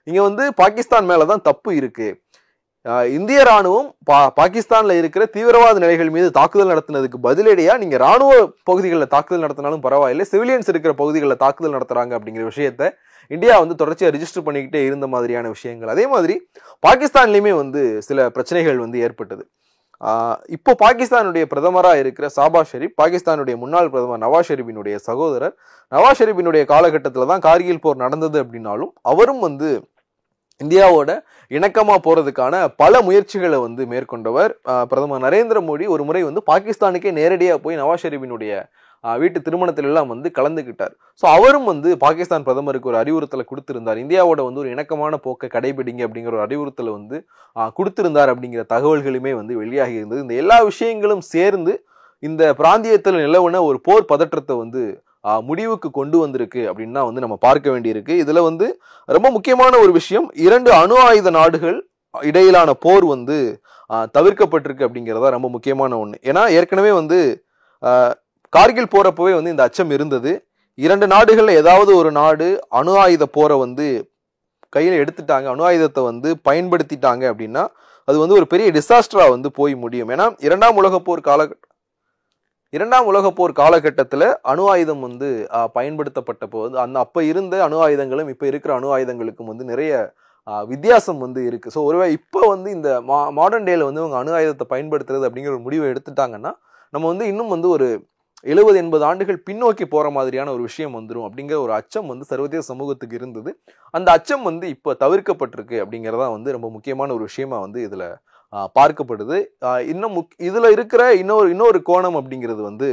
இங்க வந்து பாகிஸ்தான் மேலதான் தப்பு இருக்கு. இந்திய ராணுவம் பாகிஸ்தான்ல இருக்கிற தீவிரவாத நிலைகள் மீது தாக்குதல் நடத்தினதுக்கு பதிலடியா நீங்க ராணுவ பகுதிகளில் தாக்குதல் நடத்தினாலும் பரவாயில்லை, சிவிலியன்ஸ் இருக்கிற பகுதிகளில் தாக்குதல் நடத்துறாங்க அப்படிங்கிற விஷயத்த இந்தியா வந்து தொடர்ச்சியா ரெஜிஸ்டர் பண்ணிக்கிட்டே இருந்த மாதிரியான விஷயங்கள். அதே மாதிரி பாகிஸ்தான்லயுமே வந்து சில பிரச்சனைகள் வந்து ஏற்பட்டது. இப்போ பாகிஸ்தானுடைய பிரதமரா இருக்கிற சாபாஸ் ஷெரீப், பாகிஸ்தானுடைய முன்னாள் பிரதமர் நவாஸ் ஷெரீப்பினுடைய சகோதரர், நவாஸ் ஷெரீப்பினுடைய காலகட்டத்தில் தான் கார்கில் போர் நடந்தது அப்படின்னாலும் அவரும் வந்து இந்தியாவோட இணக்கமா போறதுக்கான பல முயற்சிகளை வந்து மேற்கொண்டவர். பிரதமர் நரேந்திர மோடி ஒரு முறை வந்து பாகிஸ்தானுக்கே நேரடியா போய் நவாஸ் ஷெரீப்பினுடைய வீட்டு திருமணத்தில எல்லாம் வந்து கலந்துகிட்டார். ஸோ அவரும் வந்து பாகிஸ்தான் பிரதமருக்கு ஒரு அறிவுறுத்தலை கொடுத்திருந்தார். இந்தியாவோட வந்து ஒரு இணக்கமான போக்கை கடைபிடிங்க அப்படிங்கிற ஒரு அறிவுறுத்தலை வந்து கொடுத்திருந்தார் அப்படிங்கிற தகவல்களுமே வந்து வெளியாகி இருந்தது. இந்த எல்லா விஷயங்களும் சேர்ந்து இந்த பிராந்தியத்தில் நிலவுன ஒரு போர் பதற்றத்தை வந்து முடிவுக்கு கொண்டு வந்திருக்கு அப்படின்னா வந்து நம்ம பார்க்க வேண்டியிருக்கு. இதுல வந்து ரொம்ப முக்கியமான ஒரு விஷயம், இரண்டு அணு ஆயுத நாடுகள் இடையிலான போர் வந்து தவிர்க்கப்பட்டிருக்கு அப்படிங்கிறதா ரொம்ப முக்கியமான ஒண்ணு. ஏன்னா ஏற்கனவே வந்து கார்கில் போறப்பவே வந்து இந்த அச்சம் இருந்தது. இரண்டு நாடுகள்ல ஏதாவது ஒரு நாடு அணு ஆயுத போரை வந்து கையில் எடுத்துட்டாங்க, அணு ஆயுதத்தை வந்து பயன்படுத்திட்டாங்க அப்படின்னா அது வந்து ஒரு பெரிய டிசாஸ்டரா வந்து போய் முடியும். ஏன்னா இரண்டாம் உலகப் போர் காலகட்டத்தில் அணு ஆயுதம் வந்து பயன்படுத்தப்பட்ட போது அப்ப இருந்த அணு ஆயுதங்களும் இப்ப இருக்கிற அணு ஆயுதங்களுக்கும் வந்து நிறைய வித்தியாசம் வந்து இருக்கு. ஸோ ஒருவேளை இப்போ வந்து இந்த மாடர்ன் டேல வந்து அவங்க அணு ஆயுதத்தை பயன்படுத்துறது அப்படிங்கிற ஒரு முடிவை எடுத்துட்டாங்கன்னா நம்ம வந்து இன்னும் வந்து ஒரு 70-80 ஆண்டுகள் பின்னோக்கி போற மாதிரியான ஒரு விஷயம் வந்துடும் அப்படிங்கிற ஒரு அச்சம் வந்து சர்வதேச சமூகத்துக்கு இருந்தது. அந்த அச்சம் வந்து இப்போ தவிர்க்கப்பட்டிருக்கு அப்படிங்கிறதா வந்து ரொம்ப முக்கியமான ஒரு விஷயமா வந்து இதுல பார்க்கப்படுது. இன்னும் இதுல இருக்கிற இன்னொரு கோணம் அப்படிங்கிறது வந்து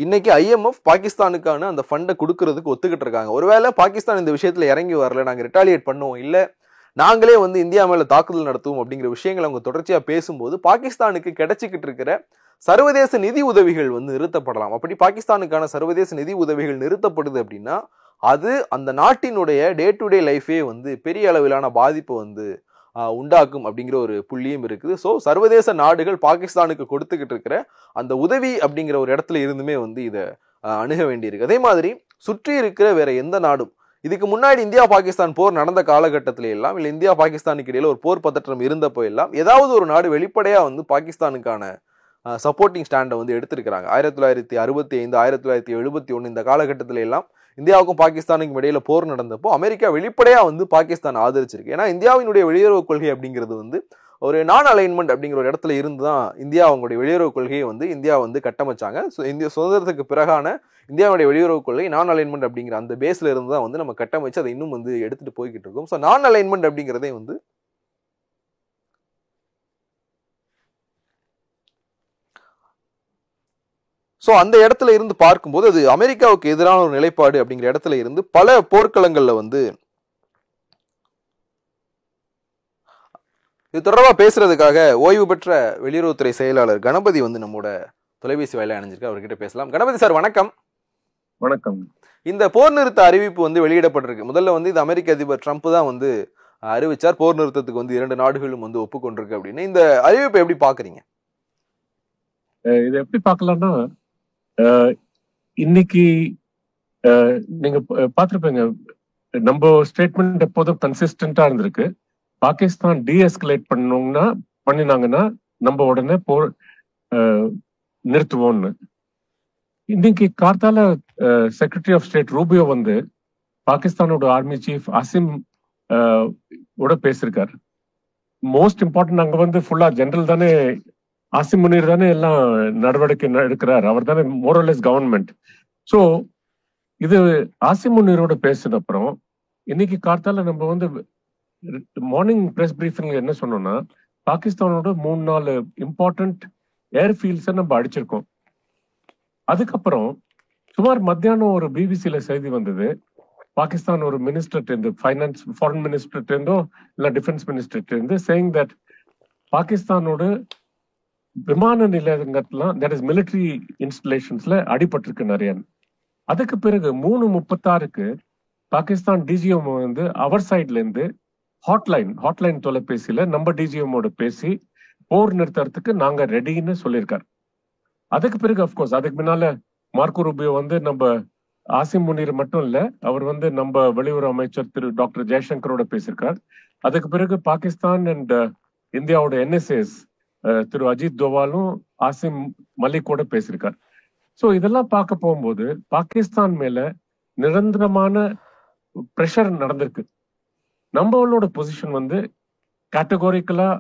இன்னைக்கு IMF பாகிஸ்தானுக்கான அந்த ஃபண்டை கொடுக்கறதுக்கு ஒத்துக்கிட்டு இருக்காங்க. ஒருவேளை பாகிஸ்தான் இந்த விஷயத்துல இறங்கி வரல, நாங்க ரிட்டாலியேட் பண்ணுவோம், இல்ல நாங்களே வந்து இந்தியா மேல தாக்குதல் நடத்துவோம் அப்படிங்கிற விஷயங்களை அவங்க தொடர்ச்சியா பேசும்போது பாகிஸ்தானுக்கு கிடைச்சிக்கிட்டு இருக்கிற சர்வதேச நிதி உதவிகள் வந்து நிறுத்தப்படலாம். அப்படி பாகிஸ்தானுக்கான சர்வதேச நிதி உதவிகள் நிறுத்தப்படுது அப்படின்னா அது அந்த நாட்டினுடைய டே டு டே லைஃபே வந்து பெரிய அளவிலான பாதிப்பு வந்து உண்டாக்கும் அப்படிங்கிற ஒரு புள்ளியும் இருக்குது. ஸோ சர்வதேச நாடுகள் பாகிஸ்தானுக்கு கொடுத்துக்கிட்டு இருக்கிற அந்த உதவி அப்படிங்கிற ஒரு இடத்துல இருந்துமே வந்து இதை அணுக வேண்டியிருக்கு. அதே மாதிரி சுற்றி இருக்கிற வேற எந்த நாடும் இதுக்கு முன்னாடி இந்தியா பாகிஸ்தான் போர் நடந்த காலகட்டத்தில எல்லாம் இல்லை இந்தியா பாகிஸ்தானுக்கு இடையில ஒரு போர் பதற்றம் இருந்தப்போ எல்லாம் ஏதாவது ஒரு நாடு வெளிப்படையா வந்து பாகிஸ்தானுக்கான சப்போர்ட்டிங் ஸ்டாண்டை வந்து எடுத்திருக்கிறாங்க. 1965 1971 இந்த காலகட்டத்தில எல்லாம் இந்தியாவுக்கும் பாகிஸ்தானுக்கும் இடையில போர் நடந்தப்போ அமெரிக்கா வெளிப்படையா வந்து பாகிஸ்தான் ஆதரிச்சிருக்கு. ஏன்னா இந்தியாவினுடைய வெளியுறவு கொள்கை அப்படிங்கிறது வந்து ஒரு நான் அலைன்மெண்ட் அப்படிங்கிற ஒரு இடத்துல இருந்து தான் இந்தியா அவங்களுடைய வெளியுறவு கொள்கையை வந்து இந்தியா வந்து கட்டமைச்சாங்க. ஸோ இந்திய சுதந்திரத்துக்கு பிறகான இந்தியாவுடைய வெளியுறவு கொள்கை நான் அலைன்மெண்ட் அப்படிங்கிற அந்த பேஸ்ல இருந்து தான் வந்து நம்ம கட்டமைச்சு அதை இன்னும் வந்து எடுத்துட்டு போய்கிட்டு இருக்கோம். ஸோ நான் அலைன்மெண்ட் அப்படிங்கிறதே வந்து ஸோ அந்த இடத்துல இருந்து பார்க்கும்போது அது அமெரிக்காவுக்கு எதிரான ஒரு நிலைப்பாடு அப்படிங்கிற இடத்துல இருந்து பல போர்க்களங்கள்ல வந்து இது தொடர்பாக பேசுறதுக்காக ஓய்வு பெற்ற வெளியுறவுத்துறை செயலாளர் கணபதி வந்து நம்மோட தொலைபேசி வாயில அணிஞ்சிருக்கு. அவர்கிட்ட பேசலாம். கணபதி சார் வணக்கம். வணக்கம். இந்த போர் நிறுத்த அறிவிப்பு வந்து வெளியிடப்பட்டிருக்கு. முதல்ல வந்து இது அமெரிக்க அதிபர் ட்ரம்ப் தான் வந்து அறிவிச்சார் போர் நிறுத்தத்துக்கு வந்து 2 நாடுகளும் வந்து ஒப்புக்கொண்டிருக்கு அப்படின்னு. இந்த அறிவிப்பை எப்படி பாக்குறீங்க? இதை எப்படி பார்க்கலாம்னா இன்னைக்கு நீங்க பார்த்திருப்பீங்க நம்ம ஸ்டேட்மெண்ட் எப்போதும் கன்சிஸ்டன்டா இருந்திருக்கு. பாகிஸ்தான் டீஎஸ்கலேட் பண்ணினாங்கன்னா நம்ம உடனே போர் நிறுத்துவோம்னு. இன்னைக்கு கார்த்தால செக்ரட்டரி ஆஃப் ஸ்டேட் ரூபியோ வந்து பாகிஸ்தானோட ஆர்மி சீஃப் அசிம் ஓட பேசியிருக்காரு. மோஸ்ட் இம்பார்ட்டன்ட் அங்க வந்து ஃபுல்லா ஜெனரல் தானே, ஆசிம் முனீர் தானே எல்லாம் நடவடிக்கை எடுக்கிறார், அவர் தானே மோரலஸ் கவர்மெண்ட். ஸோ இது ஆசிம் முனீரோட பேசின அப்புறம் இன்னைக்கு கார்த்தால நம்ம வந்து மார்னிங் பிரஸ் பிரீஃபிங்ல என்ன சொன்னோம்னா பாகிஸ்தானோட 3-4 இம்பார்ட்டன்ட் ஏர்ஃபீல்ட்ஸை நம்ம அடிச்சிருக்கோம். அதுக்கப்புறம் சுமார் மத்தியானம் ஒரு பிபிசியில செய்தி வந்தது, பாகிஸ்தான் ஒரு மினிஸ்டர் இருந்து ஃபைனான்ஸ் ஃபாரின் மினிஸ்டர் இருந்தோ இல்ல டிஃபென்ஸ் மினிஸ்டர் இருந்து சேயிங் தட் பாகிஸ்தானோட விமான நிலையங்கள்லாம் தட் இஸ் மிலிட்டரி இன்ஸ்டலேஷன்ஸ்ல அடிபட்டிருக்கு நிறைய. அதுக்கு பிறகு 3:36 பாகிஸ்தான் டிஜிஎம் வந்து அவர் சைட்ல இருந்து ஹாட்லைன் தொலைபேசியில நம்ம டிஜிஎம்மோட பேசி போர் நிறுத்துறதுக்கு நாங்க ரெடின்னு சொல்லியிருக்காரு. அதுக்கு பிறகு அப்கோர்ஸ் அதுக்கு முன்னால மார்க்கோ ரூபியோ வந்து நம்ம ஆசிம் முனீர் மட்டும் இல்ல, அவர் வந்து நம்ம வெளியுறவு அமைச்சர் திரு டாக்டர் ஜெய்சங்கரோட பேசியிருக்கார். அதுக்கு பிறகு பாகிஸ்தான் அண்ட் இந்தியாவோட NSAs திரு அஜித் தோவாலும் ஆசிம் மலிக்கோட பேசியிருக்கார். ஸோ இதெல்லாம் பார்க்க போகும்போது பாகிஸ்தான் மேல நிரந்தரமான பிரஷர் நடந்திருக்கு. நம்மளோட பொசிஷன் வந்து கேட்டகோரிக்கலா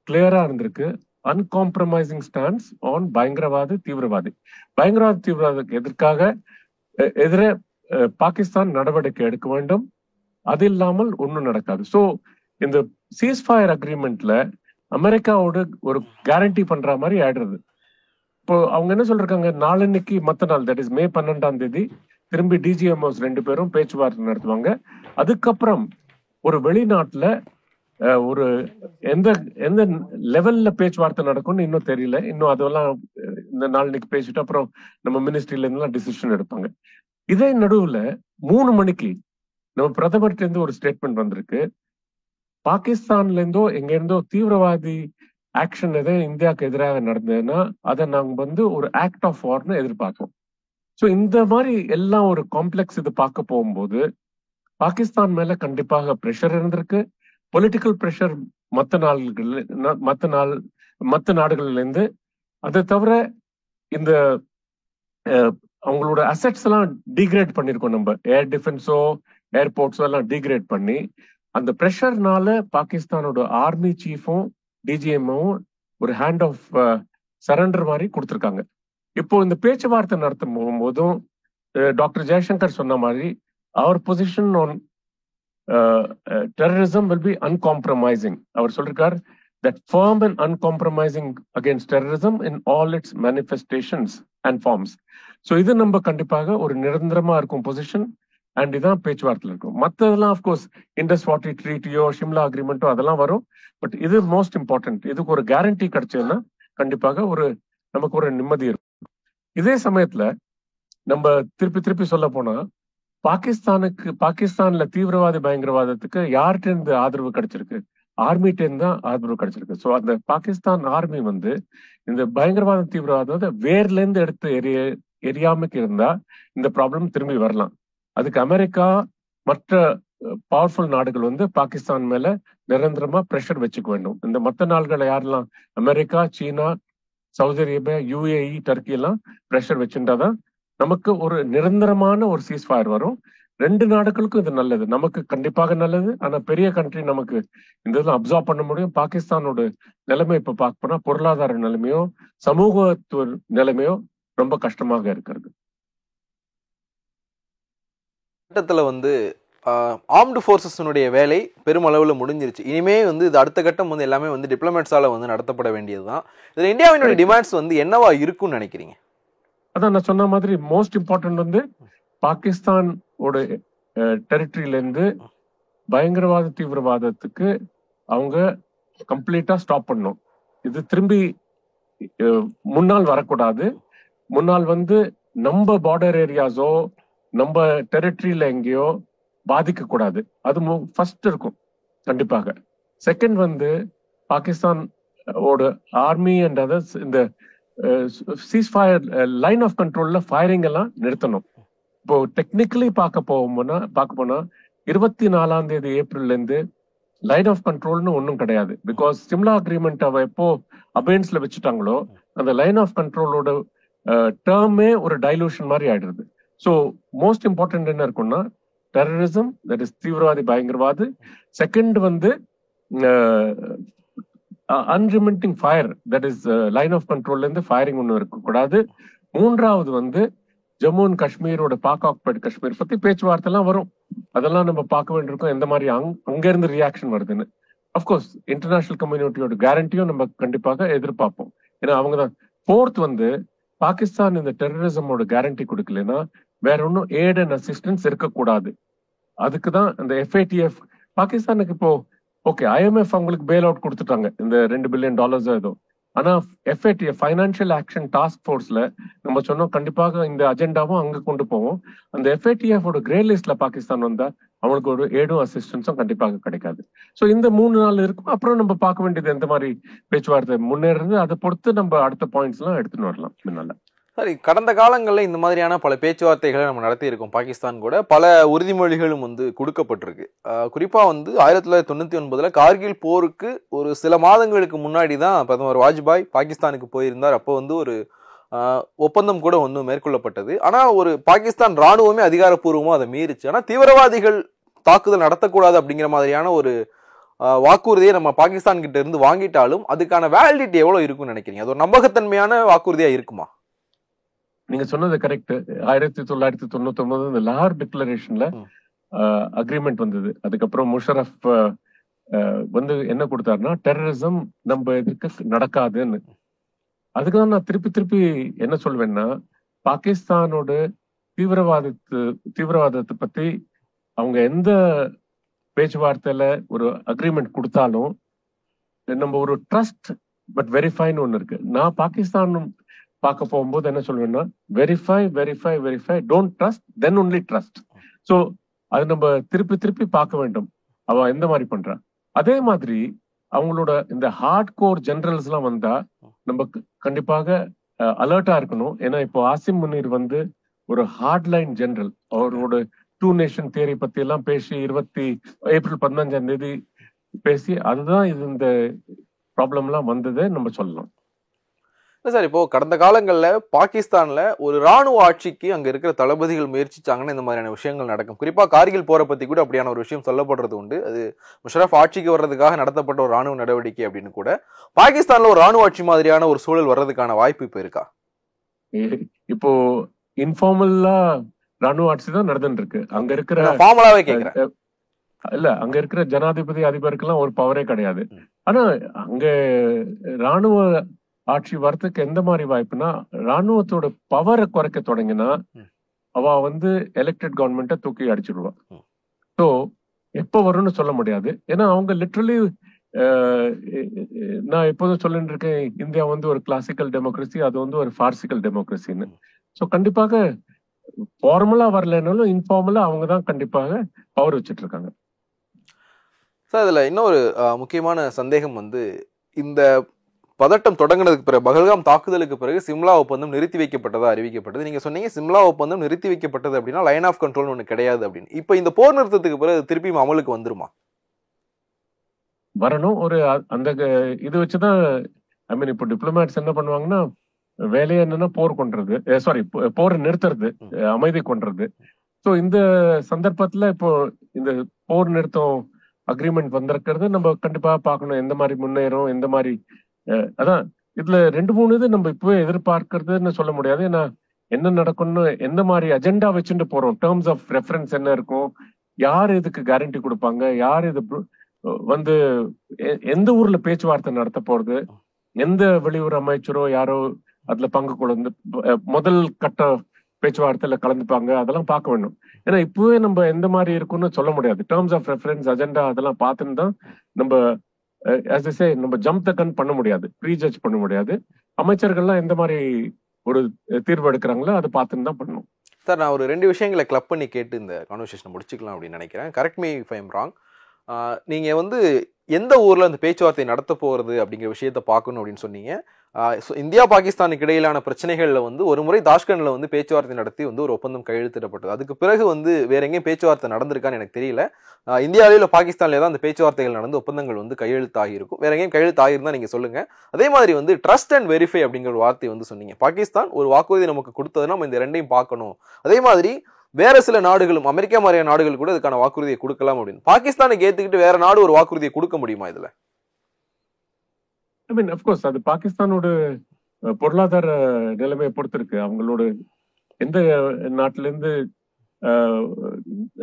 கிளியரா இருந்திருக்கு. அன்காம்ப்ரமைசிங் ஸ்டாண்ட்ஸ் ஆன் தீவிரவாதத்துக்கு எதிர பாகிஸ்தான் நடவடிக்கை எடுக்க வேண்டும். அது இல்லாமல் ஒன்றும் நடக்காது. ஸோ இந்த சீஸ்ஃபயர் அக்ரிமெண்ட்ல அமெரிக்காவோட ஒரு கேரண்டி பண்ற மாதிரி ஆயிடுறது. இப்போ அவங்க என்ன சொல்றாங்க, நாளன்னைக்கு மத்த நாள் தட் இஸ் மே 12 திரும்பி டிஜிஎம்ஓஸ் 2 பேரும் பேச்சுவார்த்தை நடத்துவாங்க. அதுக்கப்புறம் ஒரு வெளிநாட்டுல ஒரு எந்த லெவல்ல பேச்சுவார்த்தை நடக்கும்னு இன்னும் தெரியல. இன்னும் அதெல்லாம் இந்த நாளைக்கு பேசிட்டு அப்புறம் நம்ம மினிஸ்ட்ரியில இருந்தெல்லாம் டிசிஷன் எடுப்பாங்க. இதே நடுவுல 3 மணிக்கு நம்ம பிரதமர்கிட்ட இருந்து ஒரு ஸ்டேட்மெண்ட் வந்திருக்கு, பாகிஸ்தான்ல இருந்தோ எங்க இருந்தோ தீவிரவாதி ஆக்ஷன் எதாவது இந்தியாவுக்கு எதிராக நடந்ததுன்னா அதை நாங்க வந்து ஒரு ஆக்ட் ஆஃப் வார்னு எதிர்பார்ப்போம். ஸோ இந்த மாதிரி எல்லாம் ஒரு காம்ப்ளெக்ஸ் இது பார்க்க போகும்போது பாகிஸ்தான் மேல கண்டிப்பாக பிரஷர் இருந்திருக்கு. பொலிட்டிக்கல் பிரஷர் மற்ற நாடுகள்ல இருந்து. அதை தவிர இந்த அவங்களோட அசெட்ஸ் எல்லாம் டிகிரேட் பண்ணிருக்கோம். நம்ம ஏர் டிஃபென்ஸோ ஏர்போர்ட்ஸோ எல்லாம் டிகிரேட் பண்ணி அந்த பிரஷர்னால பாகிஸ்தானோட ஆர்மி சீஃபும் டிஜிஎம்மும் ஒரு ஹேண்ட் ஆஃப் சரண்டர் மாதிரி கொடுத்துருக்காங்க. இப்போ இந்த பேச்சுவார்த்தை நடத்தும் போதும் டாக்டர் ஜெய்சங்கர் சொன்ன மாதிரி அவர் position on terrorism will be uncompromising. அவர் சொல்லிருக்கார் that firm and uncompromising against terrorism in all its manifestations and forms. So இது நம்ம கண்டிப்பாக ஒரு நிரந்தரமா இருக்கும் பொசிஷன். அண்ட் இதான் பேச்சுவார்த்தையில் இருக்கும். மற்றதெல்லாம் அஃப்கோர்ஸ் இண்டஸ் வாட்டர் ட்ரீட்டியோ ஷிம்லா அக்ரிமெண்ட்டோ அதெல்லாம் வரும். பட் இது மோஸ்ட் இம்பார்ட்டன்ட். இதுக்கு ஒரு கேரண்டி கிடைச்சதுன்னா கண்டிப்பாக நமக்கு ஒரு நிம்மதி இருக்கும். இதே சமயத்துல நம்ம திருப்பி சொல்ல போனா பாகிஸ்தான்ல தீவிரவாதி பயங்கரவாதத்துக்கு யார்கிட்ட இருந்து ஆதரவு கிடைச்சிருக்கு? ஆர்மிட்ட இருந்து தான் ஆதரவு கிடைச்சிருக்கு. ஸோ அந்த பாகிஸ்தான் ஆர்மி இந்த பயங்கரவாத தீவிரவாதத்தை வேர்ல இருந்து எடுத்து எரியாமக்கு இருந்தா இந்த ப்ராப்ளம் திரும்பி வரலாம். அதுக்கு அமெரிக்கா மற்ற பவர்ஃபுல் நாடுகள் பாகிஸ்தான் மேல நிரந்தரமா பிரஷர் வச்சுக்க வேண்டும். இந்த மற்ற நாடுகளை யாரெல்லாம் அமெரிக்கா, சீனா, சவுதி அரேபியா, யுஏஇ, டர்க்கி எல்லாம் பிரஷர் வச்சுட்டாதான் நமக்கு ஒரு நிரந்தரமான ஒரு சீஸ்ஃபயர் வரும். ரெண்டு நாடுகளுக்கும் இது நல்லது, நமக்கு கண்டிப்பாக நல்லது. ஆனா பெரிய கண்ட்ரி நமக்கு இந்த இதெல்லாம் அப்சர்வ் பண்ண முடியும். பாகிஸ்தானோட நிலைமை இப்ப பார்க்க போனா பொருளாதார நிலைமையோ சமூகத்துவ நிலைமையோ ரொம்ப கஷ்டமாக இருக்கிறது. கட்டத்துல ஆர்ம்டு ஃபோர்ஸஸினுடைய வேலை பெருமளவுல முடிஞ்சிருச்சு. இனிமே இது அடுத்த கட்டம் எல்லாமே டிப்ளமேட்ஸால நடத்தப்பட வேண்டியதுதான். இதுல இந்தியாவினுடைய டிமாண்ட்ஸ் என்னவா இருக்கும்னு நினைக்கிறீங்க? அதான் நான் சொன்ன மாதிரி மோஸ்ட் இம்பார்ட்டன்ட் பாகிஸ்தானோட டெரிட்டரியில இருந்து பயங்கரவாத தீவிரவாதத்துக்கு அவங்க கம்ப்ளீட்டா ஸ்டாப் பண்ணும். இது திரும்பி முன்னால் வரக்கூடாது. முன்னால் நம்ம பார்டர் ஏரியாஸோ நம்ம டெரிட்டரியில எங்கேயோ பாதிக்க கூடாது. அது ஃபர்ஸ்ட் இருக்கும் கண்டிப்பாக. Second Pakistan army and others இந்த சீஸ்ஃபயர் லைன் ஆஃப் கண்ட்ரோல்ல ஃபயரிங் எல்லாம் நிறுத்தணும். இப்போ டெக்னிக்கலி பார்க்க போனா 24 ஏப்ரல்ல இருந்து லைன் ஆஃப் கண்ட்ரோல்னு ஒன்றும் கிடையாது. பிகாஸ் சிம்லா அக்ரிமெண்ட் அவ எப்போ அபேன்ஸ்ல வச்சுட்டாங்களோ அந்த லைன் ஆஃப் கண்ட்ரோலோட டேர்மே ஒரு டைலூஷன் மாதிரி ஆயிடுறது. ஸோ மோஸ்ட் இம்பார்ட்டன்ட் என்ன இருக்கும்னா டெரரிசம், தட் இஸ் தீவிரவாதி பயங்கரவாது. Second unremitting fire, that is line of கண்ட்ரோல்ல இருந்து ஃபயரிங் ஒன்றும் இருக்கக்கூடாது. மூன்றாவது ஜம்மு அண்ட் காஷ்மீரோட பாக் ஆக்குபைடு காஷ்மீர் பத்தி பேச்சுவார்த்தை எல்லாம் வரும். அதெல்லாம் நம்ம பார்க்க வேண்டியிருக்கோம் எந்த மாதிரி அங்க இருந்து ரியாக்ஷன் வருதுன்னு. அப்கோர்ஸ் இன்டர்நேஷனல் கம்யூனிட்டியோட கேரண்டியும் நம்ம கண்டிப்பாக எதிர்பார்ப்போம். ஏன்னா அவங்கதான். ஃபோர்த் பாகிஸ்தான் இந்த டெரரிசமோட கேரண்டி கொடுக்கலன்னா வேற ஒன்றும் எய்ட் அண்ட் அசிஸ்டன்ஸ் இருக்கக்கூடாது. அதுக்குதான் இந்த FATF பாகிஸ்தானுக்கு இப்போ ஓகே IMF அவங்களுக்கு பெயில் அவுட் கொடுத்துட்டாங்க இந்த $2 பில்லியன் ஏதோ. ஆனா FATF ஃபைனான்சியல் ஆக்ஷன் டாஸ்க் ஃபோர்ஸ்ல நம்ம சொன்னோம் கண்டிப்பாக இந்த அஜெண்டாவும் அங்க கொண்டு போவோம். அந்த FATF கிரே லிஸ்ட்ல பாகிஸ்தான் வந்தா அவங்களுக்கு ஒரு ஏடும் அசிஸ்டன்ஸும் கண்டிப்பாக கிடைக்காது. ஸோ இந்த 3 நாள் இருக்கும். அப்புறம் நம்ம பார்க்க வேண்டியது எந்த மாதிரி பேச்சுவார்த்தை முன்னேறது, அதை பொறுத்து நம்ம அடுத்த பாயிண்ட்ஸ் எல்லாம் எடுத்துன்னு வரலாம் முன்னால. சரி, கடந்த காலங்களில் இந்த மாதிரியான பல பேச்சுவார்த்தைகளை நம்ம நடத்தி இருக்கோம். பாகிஸ்தான் கூட பல உறுதிமொழிகளும் கொடுக்கப்பட்டிருக்கு. குறிப்பா 1999 கார்கில் போருக்கு ஒரு சில மாதங்களுக்கு முன்னாடி தான் பிரதமர் வாஜ்பாய் பாகிஸ்தானுக்கு போயிருந்தார். அப்போ ஒரு ஒப்பந்தம் கூட மேற்கொள்ளப்பட்டது. ஆனா ஒரு பாகிஸ்தான் ராணுவமே அதிகாரப்பூர்வமா அதை மீறிச்சு. ஆனா தீவிரவாதிகள் தாக்குதல் நடத்தக்கூடாது அப்படிங்கிற மாதிரியான ஒரு வாக்குறுதியை நம்ம பாகிஸ்தான் கிட்ட இருந்து வாங்கிட்டாலும் அதுக்கான வேலிடிட்டி எவ்வளவு இருக்கும்னு நினைக்கிறீங்க? அது ஒரு நம்பகத்தன்மையான வாக்குறுதியா இருக்குமா? நீங்க சொன்னது கரெக்ட். 1999 இந்த லாஹோர் டிக்ளரேஷன்ல அக்ரிமெண்ட் வந்தது. அதுக்கப்புறம் முஷரஃப் என்ன கொடுத்தாருன்னா டெரரிசம் நம்ம இதுக்கு நடக்காதுன்னு. அதுக்குதான் நான் திருப்பி என்ன சொல்வேன்னா பாகிஸ்தானோட தீவிரவாதத்தை பத்தி அவங்க எந்த பேச்சுவார்த்தையில ஒரு அக்ரிமெண்ட் கொடுத்தாலும் நம்ம ஒரு ட்ரஸ்ட் பட் வெரிஃபைன்னு ஒண்ணு இருக்கு. நான் பாகிஸ்தான் பார்க்க போகும்போது என்ன சொல்வேன்னா verify don't trust then only trust. So அது நம்ம திருப்பி பார்க்க வேண்டும் அவ எந்த மாதிரி பண்றா. அதே மாதிரி அவங்களோட இந்த ஹார்ட் கோர் ஜெனரல்ஸ் எல்லாம் வந்தா நம்ம கண்டிப்பாக அலர்ட்டா இருக்கணும். ஏன்னா இப்போ ஆசிம் முனீர் ஒரு ஹார்ட் லைன் ஜெனரல். அவரோட 2 நேஷன் தியரி பத்தி எல்லாம் பேசி ஏப்ரல் 15 பேசி அதுதான் இந்த ப்ராப்ளம் எல்லாம் வந்தது நம்ம சொல்லலாம். சார், இப்போ கடந்த காலங்களில் பாகிஸ்தான்ல ஒரு ராணுவ ஆட்சிக்கு அங்க இருக்கிற தளபதிகள் முயற்சிச்சாங்கன்னா இந்த மாதிரியான விஷயங்கள் நடக்கும். குறிப்பா கார்கில் போரை பத்தி கூட அப்படியான ஒரு விஷயம் சொல்லப்படுறது உண்டு. அது முஷரஃப் ஆட்சிக்கு வர்றதுக்காக நடத்தப்பட்ட ஒரு ராணுவ நடவடிக்கை அப்படின்னு கூட. பாகிஸ்தான்ல ஒரு ராணுவ ஆட்சி மாதிரியான ஒரு சூழல் வர்றதுக்கான வாய்ப்பு இப்ப இருக்கா? இப்போ இன்ஃபார்மலா ராணுவ ஆட்சி தான் நடந்துட்டு இருக்கு. அங்க இருக்கிற ஃபார்மலாவே கேக்குறேன். இல்ல, அங்க இருக்கிற ஜனாதிபதி அதிபருக்கெல்லாம் ஒரு பவரே கிடையாது. ஆனா அங்க ராணுவ ஆட்சி வரத்துக்கு எந்த மாதிரி வாய்ப்புனா, ராணுவத்தோட பவரை குறைக்க தொடங்கினா அவ எலெக்டட் கவர்மெண்ட்டை தூக்கி அடிச்சிடுவா. ஸோ எப்ப வரும்னு சொல்ல முடியாது. ஏன்னா அவங்க லிட்ரலி, நான் எப்போதும் சொல்லிட்டு இருக்கேன், இந்தியா ஒரு கிளாசிக்கல் டெமோக்ரஸி, அது ஒரு பார்சிக்கல் டெமோக்ரஸின்னு. ஸோ கண்டிப்பாக ஃபார்மலா வரலனாலும் இன்ஃபார்மலா அவங்க தான் கண்டிப்பாக பவர் வச்சுட்டு இருக்காங்க. சார், இதுல இன்னொரு முக்கியமான சந்தேகம் இந்த பதட்டம் தொடங்கினதுக்கு பிறகு, பகல்காம் தாக்குதலுக்கு பிறகு சிம்லா ஒப்பந்தம் நிறுத்தி வைக்கப்பட்டதா அறிவிக்கப்பட்டது. நீங்க சொன்னீங்க சிம்லா ஒப்பந்தம் நிறுத்தி வைக்கப்பட்டது அப்படின்னா லைன் ஆஃப் கண்ட்ரோல் ஒண்ணு கிடையாது அப்படின்னு. இப்ப இந்த போர் நிறுத்தத்துக்கு பிறகு திருப்பியும் அமலுக்கு வந்துருமா? வரணும். ஒரு அந்த இது வச்சுதான் இப்போ டிப்ளமேட்ஸ் என்ன பண்ணுவாங்கன்னா, வேலையை என்னன்னா போரை நிறுத்துறது, அமைதி கொண்டுறது. ஸோ இந்த சந்தர்ப்பத்துல இப்போ இந்த போர் நிறுத்தம் அக்ரிமெண்ட் வந்திருக்கிறது நம்ம கண்டிப்பா பார்க்கணும். எந்த மாதிரி முன்னேறும், எந்த மாதிரி அதான் இதுல 2-3 இது நம்ம இப்பவே எதிர்பார்க்கறதுன்னு சொல்ல முடியாது. ஏன்னா என்ன நடக்கும்னு, எந்த மாதிரி அஜெண்டா வச்சுட்டு போறோம், டேர்ம்ஸ் ஆஃப் ரெஃபரன்ஸ் என்ன இருக்கும், யார் இதுக்கு கேரண்டி கொடுப்பாங்க, யார் இது எந்த ஊர்ல பேச்சுவார்த்தை நடத்த போறது, எந்த வெளியுறவு அமைச்சரோ யாரோ அதுல பங்கு கொண்டு முதல் கட்ட பேச்சுவார்த்தையில கலந்துப்பாங்க, அதெல்லாம் பார்க்க வேண்டும். ஏன்னா இப்பவே நம்ம எந்த மாதிரி இருக்கும்னு சொல்ல முடியாது. டேர்ம்ஸ் ஆஃப் ரெஃபரன்ஸ், அஜெண்டா அதெல்லாம் பார்த்துன்னு தான் நம்ம நம்ம ஜம்ப் த கன் பண்ண முடியாது, ப்ரீ ஜட்ஜ் பண்ண முடியாது. அமைச்சர்கள்லாம் எந்த மாதிரி ஒரு தீர்வு எடுக்கிறாங்களோ அதை பார்த்துன்னு தான் பண்ணணும். சார், நான் ஒரு 2 விஷயங்களை கிளப் பண்ணி கேட்டு இந்த கான்வர்சேஷனை முடிச்சுக்கலாம் அப்படின்னு நினைக்கிறேன். Correct me if I am wrong. நீங்க எந்த ஊர்ல அந்த பேச்சுவார்த்தை நடத்த போறது அப்படிங்கிற விஷயத்த பார்க்கணும் அப்படின்னு சொன்னீங்க. இந்தியா பாகிஸ்தானுக்கு இடையிலான பிரச்சனைகள்ல ஒரு முறை தாஷ்கண்ட்ல பேச்சுவார்த்தை நடத்தி ஒரு ஒப்பந்தம் கையெழுத்திடப்பட்டது. அதுக்கு பிறகு வேற எங்கேயும் பேச்சுவார்த்தை நடந்திருக்கான்னு எனக்கு தெரியல. இந்தியாவில பாகிஸ்தான்ல தான் அந்த பேச்சுவார்த்தைகள் நடந்து ஒப்பந்தங்கள் கையெழுத்தாகி இருக்கும். வேற எங்கேயும் கையெழுத்து ஆகிருந்தா நீங்க சொல்லுங்க. அதே மாதிரி ட்ரஸ்ட் அண்ட் வெரிஃபை அப்படிங்கிற ஒரு வார்த்தை சொன்னீங்க. பாகிஸ்தான் ஒரு வாக்குறுதி நமக்கு கொடுத்ததுன்னா நம்ம இந்த 2ஐயும் பார்க்கணும். அதே மாதிரி வேற சில நாடுகளும், அமெரிக்கா மாதிரியான நாடுகள் கூட இதுக்கான வாக்குறுதியை கொடுக்கலாம் அப்படின்னு. பாகிஸ்தானுக்கு ஏத்துக்கிட்டு வேற நாடு ஒரு வாக்குறுதியை கொடுக்க முடியுமா இதுல? அப்கோர்ஸ் அது பாகிஸ்தானோட பொருளாதார நிலைமையை பொறுத்திருக்கு. அவங்களோட எந்த நாட்டில இருந்து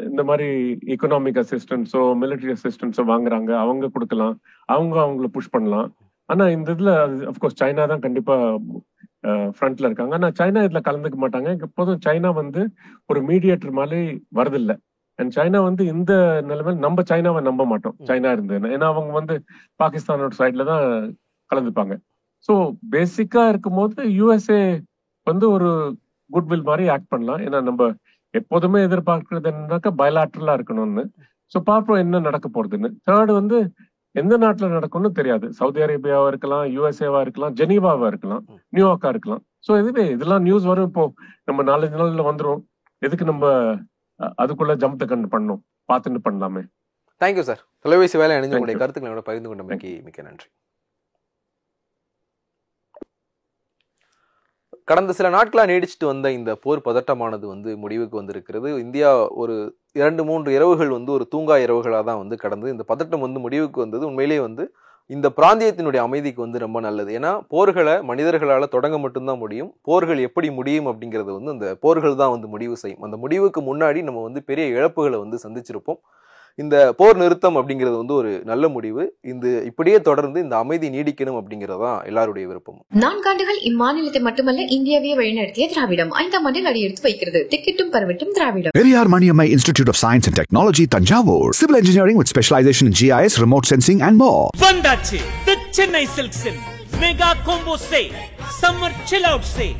இந்த மாதிரி எக்கனாமிக் அசிஸ்டன்ஸோ மிலிட்டரி அசிஸ்டன்ஸோ வாங்குறாங்க, அவங்க கொடுக்கலாம், அவங்கள புஷ் பண்ணலாம். ஆனா இந்த இதுல அப்கோர்ஸ் சைனா தான் கண்டிப்பா ஃப்ரண்ட்ல இருக்காங்க. ஆனா சைனா இதுல கலந்துக்க மாட்டாங்க. எப்போதும் சைனா ஒரு மீடியேட்டர் மாதிரி வரதில்லை. அண்ட் சைனா இந்த நிலைமையில நம்ம சைனாவை நம்ப மாட்டோம், சைனா இருந்ததுன்னா. ஏன்னா அவங்க பாகிஸ்தானோட சைட்ல தான் கலந்துப்பாங்க. ஸோ பேசிக்கா இருக்கும்போது யூஎஸ்ஏ ஒரு குட்வில் மாதிரி ஆக்ட் பண்ணலாம். ஏன்னா நம்ம எப்போதுமே எதிர்பார்க்கறது என்னன்னாக்கா பயலாட்ரலா இருக்கணும்னு. ஸோ பார்ப்போம் என்ன நடக்க போறதுன்னு. தேர்டு எந்த நாட்டுல நடக்கும்னு தெரியாது. சவுதி அரேபியாவா இருக்கலாம், யூஎஸ்ஏவா இருக்கலாம், ஜெனீவாவா இருக்கலாம், நியூயார்க்கா இருக்கலாம். ஸோ இதெல்லாம் நியூஸ் வரும். இப்போ நம்ம 4-5 நாள்ல வந்துரும். எதுக்கு நம்ம அதுக்குள்ள ஜம்ப் த கன் பண்ணணும், பார்த்துட்டு பண்ணலாமே. Thank you sir. தொலைபேசி வேலை அணிஞ்ச உங்களுடைய கருத்துக்களோட பகிர்ந்து கொண்ட மிக்க நன்றி. கடந்த சில நாட்களாக நீடிச்சுட்டு வந்த இந்த போர் பதட்டமானது முடிவுக்கு வந்திருக்கிறது. இந்தியா ஒரு 2-3 இரவுகள் ஒரு தூங்கா இரவுகளாக தான் கடந்து இந்த பதட்டம் முடிவுக்கு வந்தது. உண்மையிலேயே இந்த பிராந்தியத்தினுடைய அமைதிக்கு ரொம்ப நல்லது. ஏன்னா போர்களை மனிதர்களால் தொடங்க மட்டும்தான் முடியும். போர்கள் எப்படி முடியும் அப்படிங்கிறது அந்த போர்கள் தான் முடிவு செய்யும். அந்த முடிவுக்கு முன்னாடி நம்ம பெரிய இழப்புகளை சந்திச்சிருப்போம். இந்த போர் நிறுத்தம் அப்படிங்கிறது ஒரு நல்ல முடிவு. இப்படியே தொடர்ந்து இந்த அமைதி நீடிக்கணும் அப்படிங்கறதுதான் எல்லாருடைய விருப்பம். 4 ஆண்டுகள் இம்மாநிலத்தை மட்டுமல்ல இந்தியாவையே வழிநடத்திய திராவிடம் 5ஆம் ஆண்டில் அடியெடுத்து வைக்கிறது. திக்கெட்டும் பரவட்டும் திராவிடம். Periyar Maniammai Institute of Science and Technology, Tanjavur. Civil engineering with specialization in GIS, remote sensing and more. வந்தாச்சு தி சென்னை சில்க்ஸின் mega combo sale, summer chill out sale.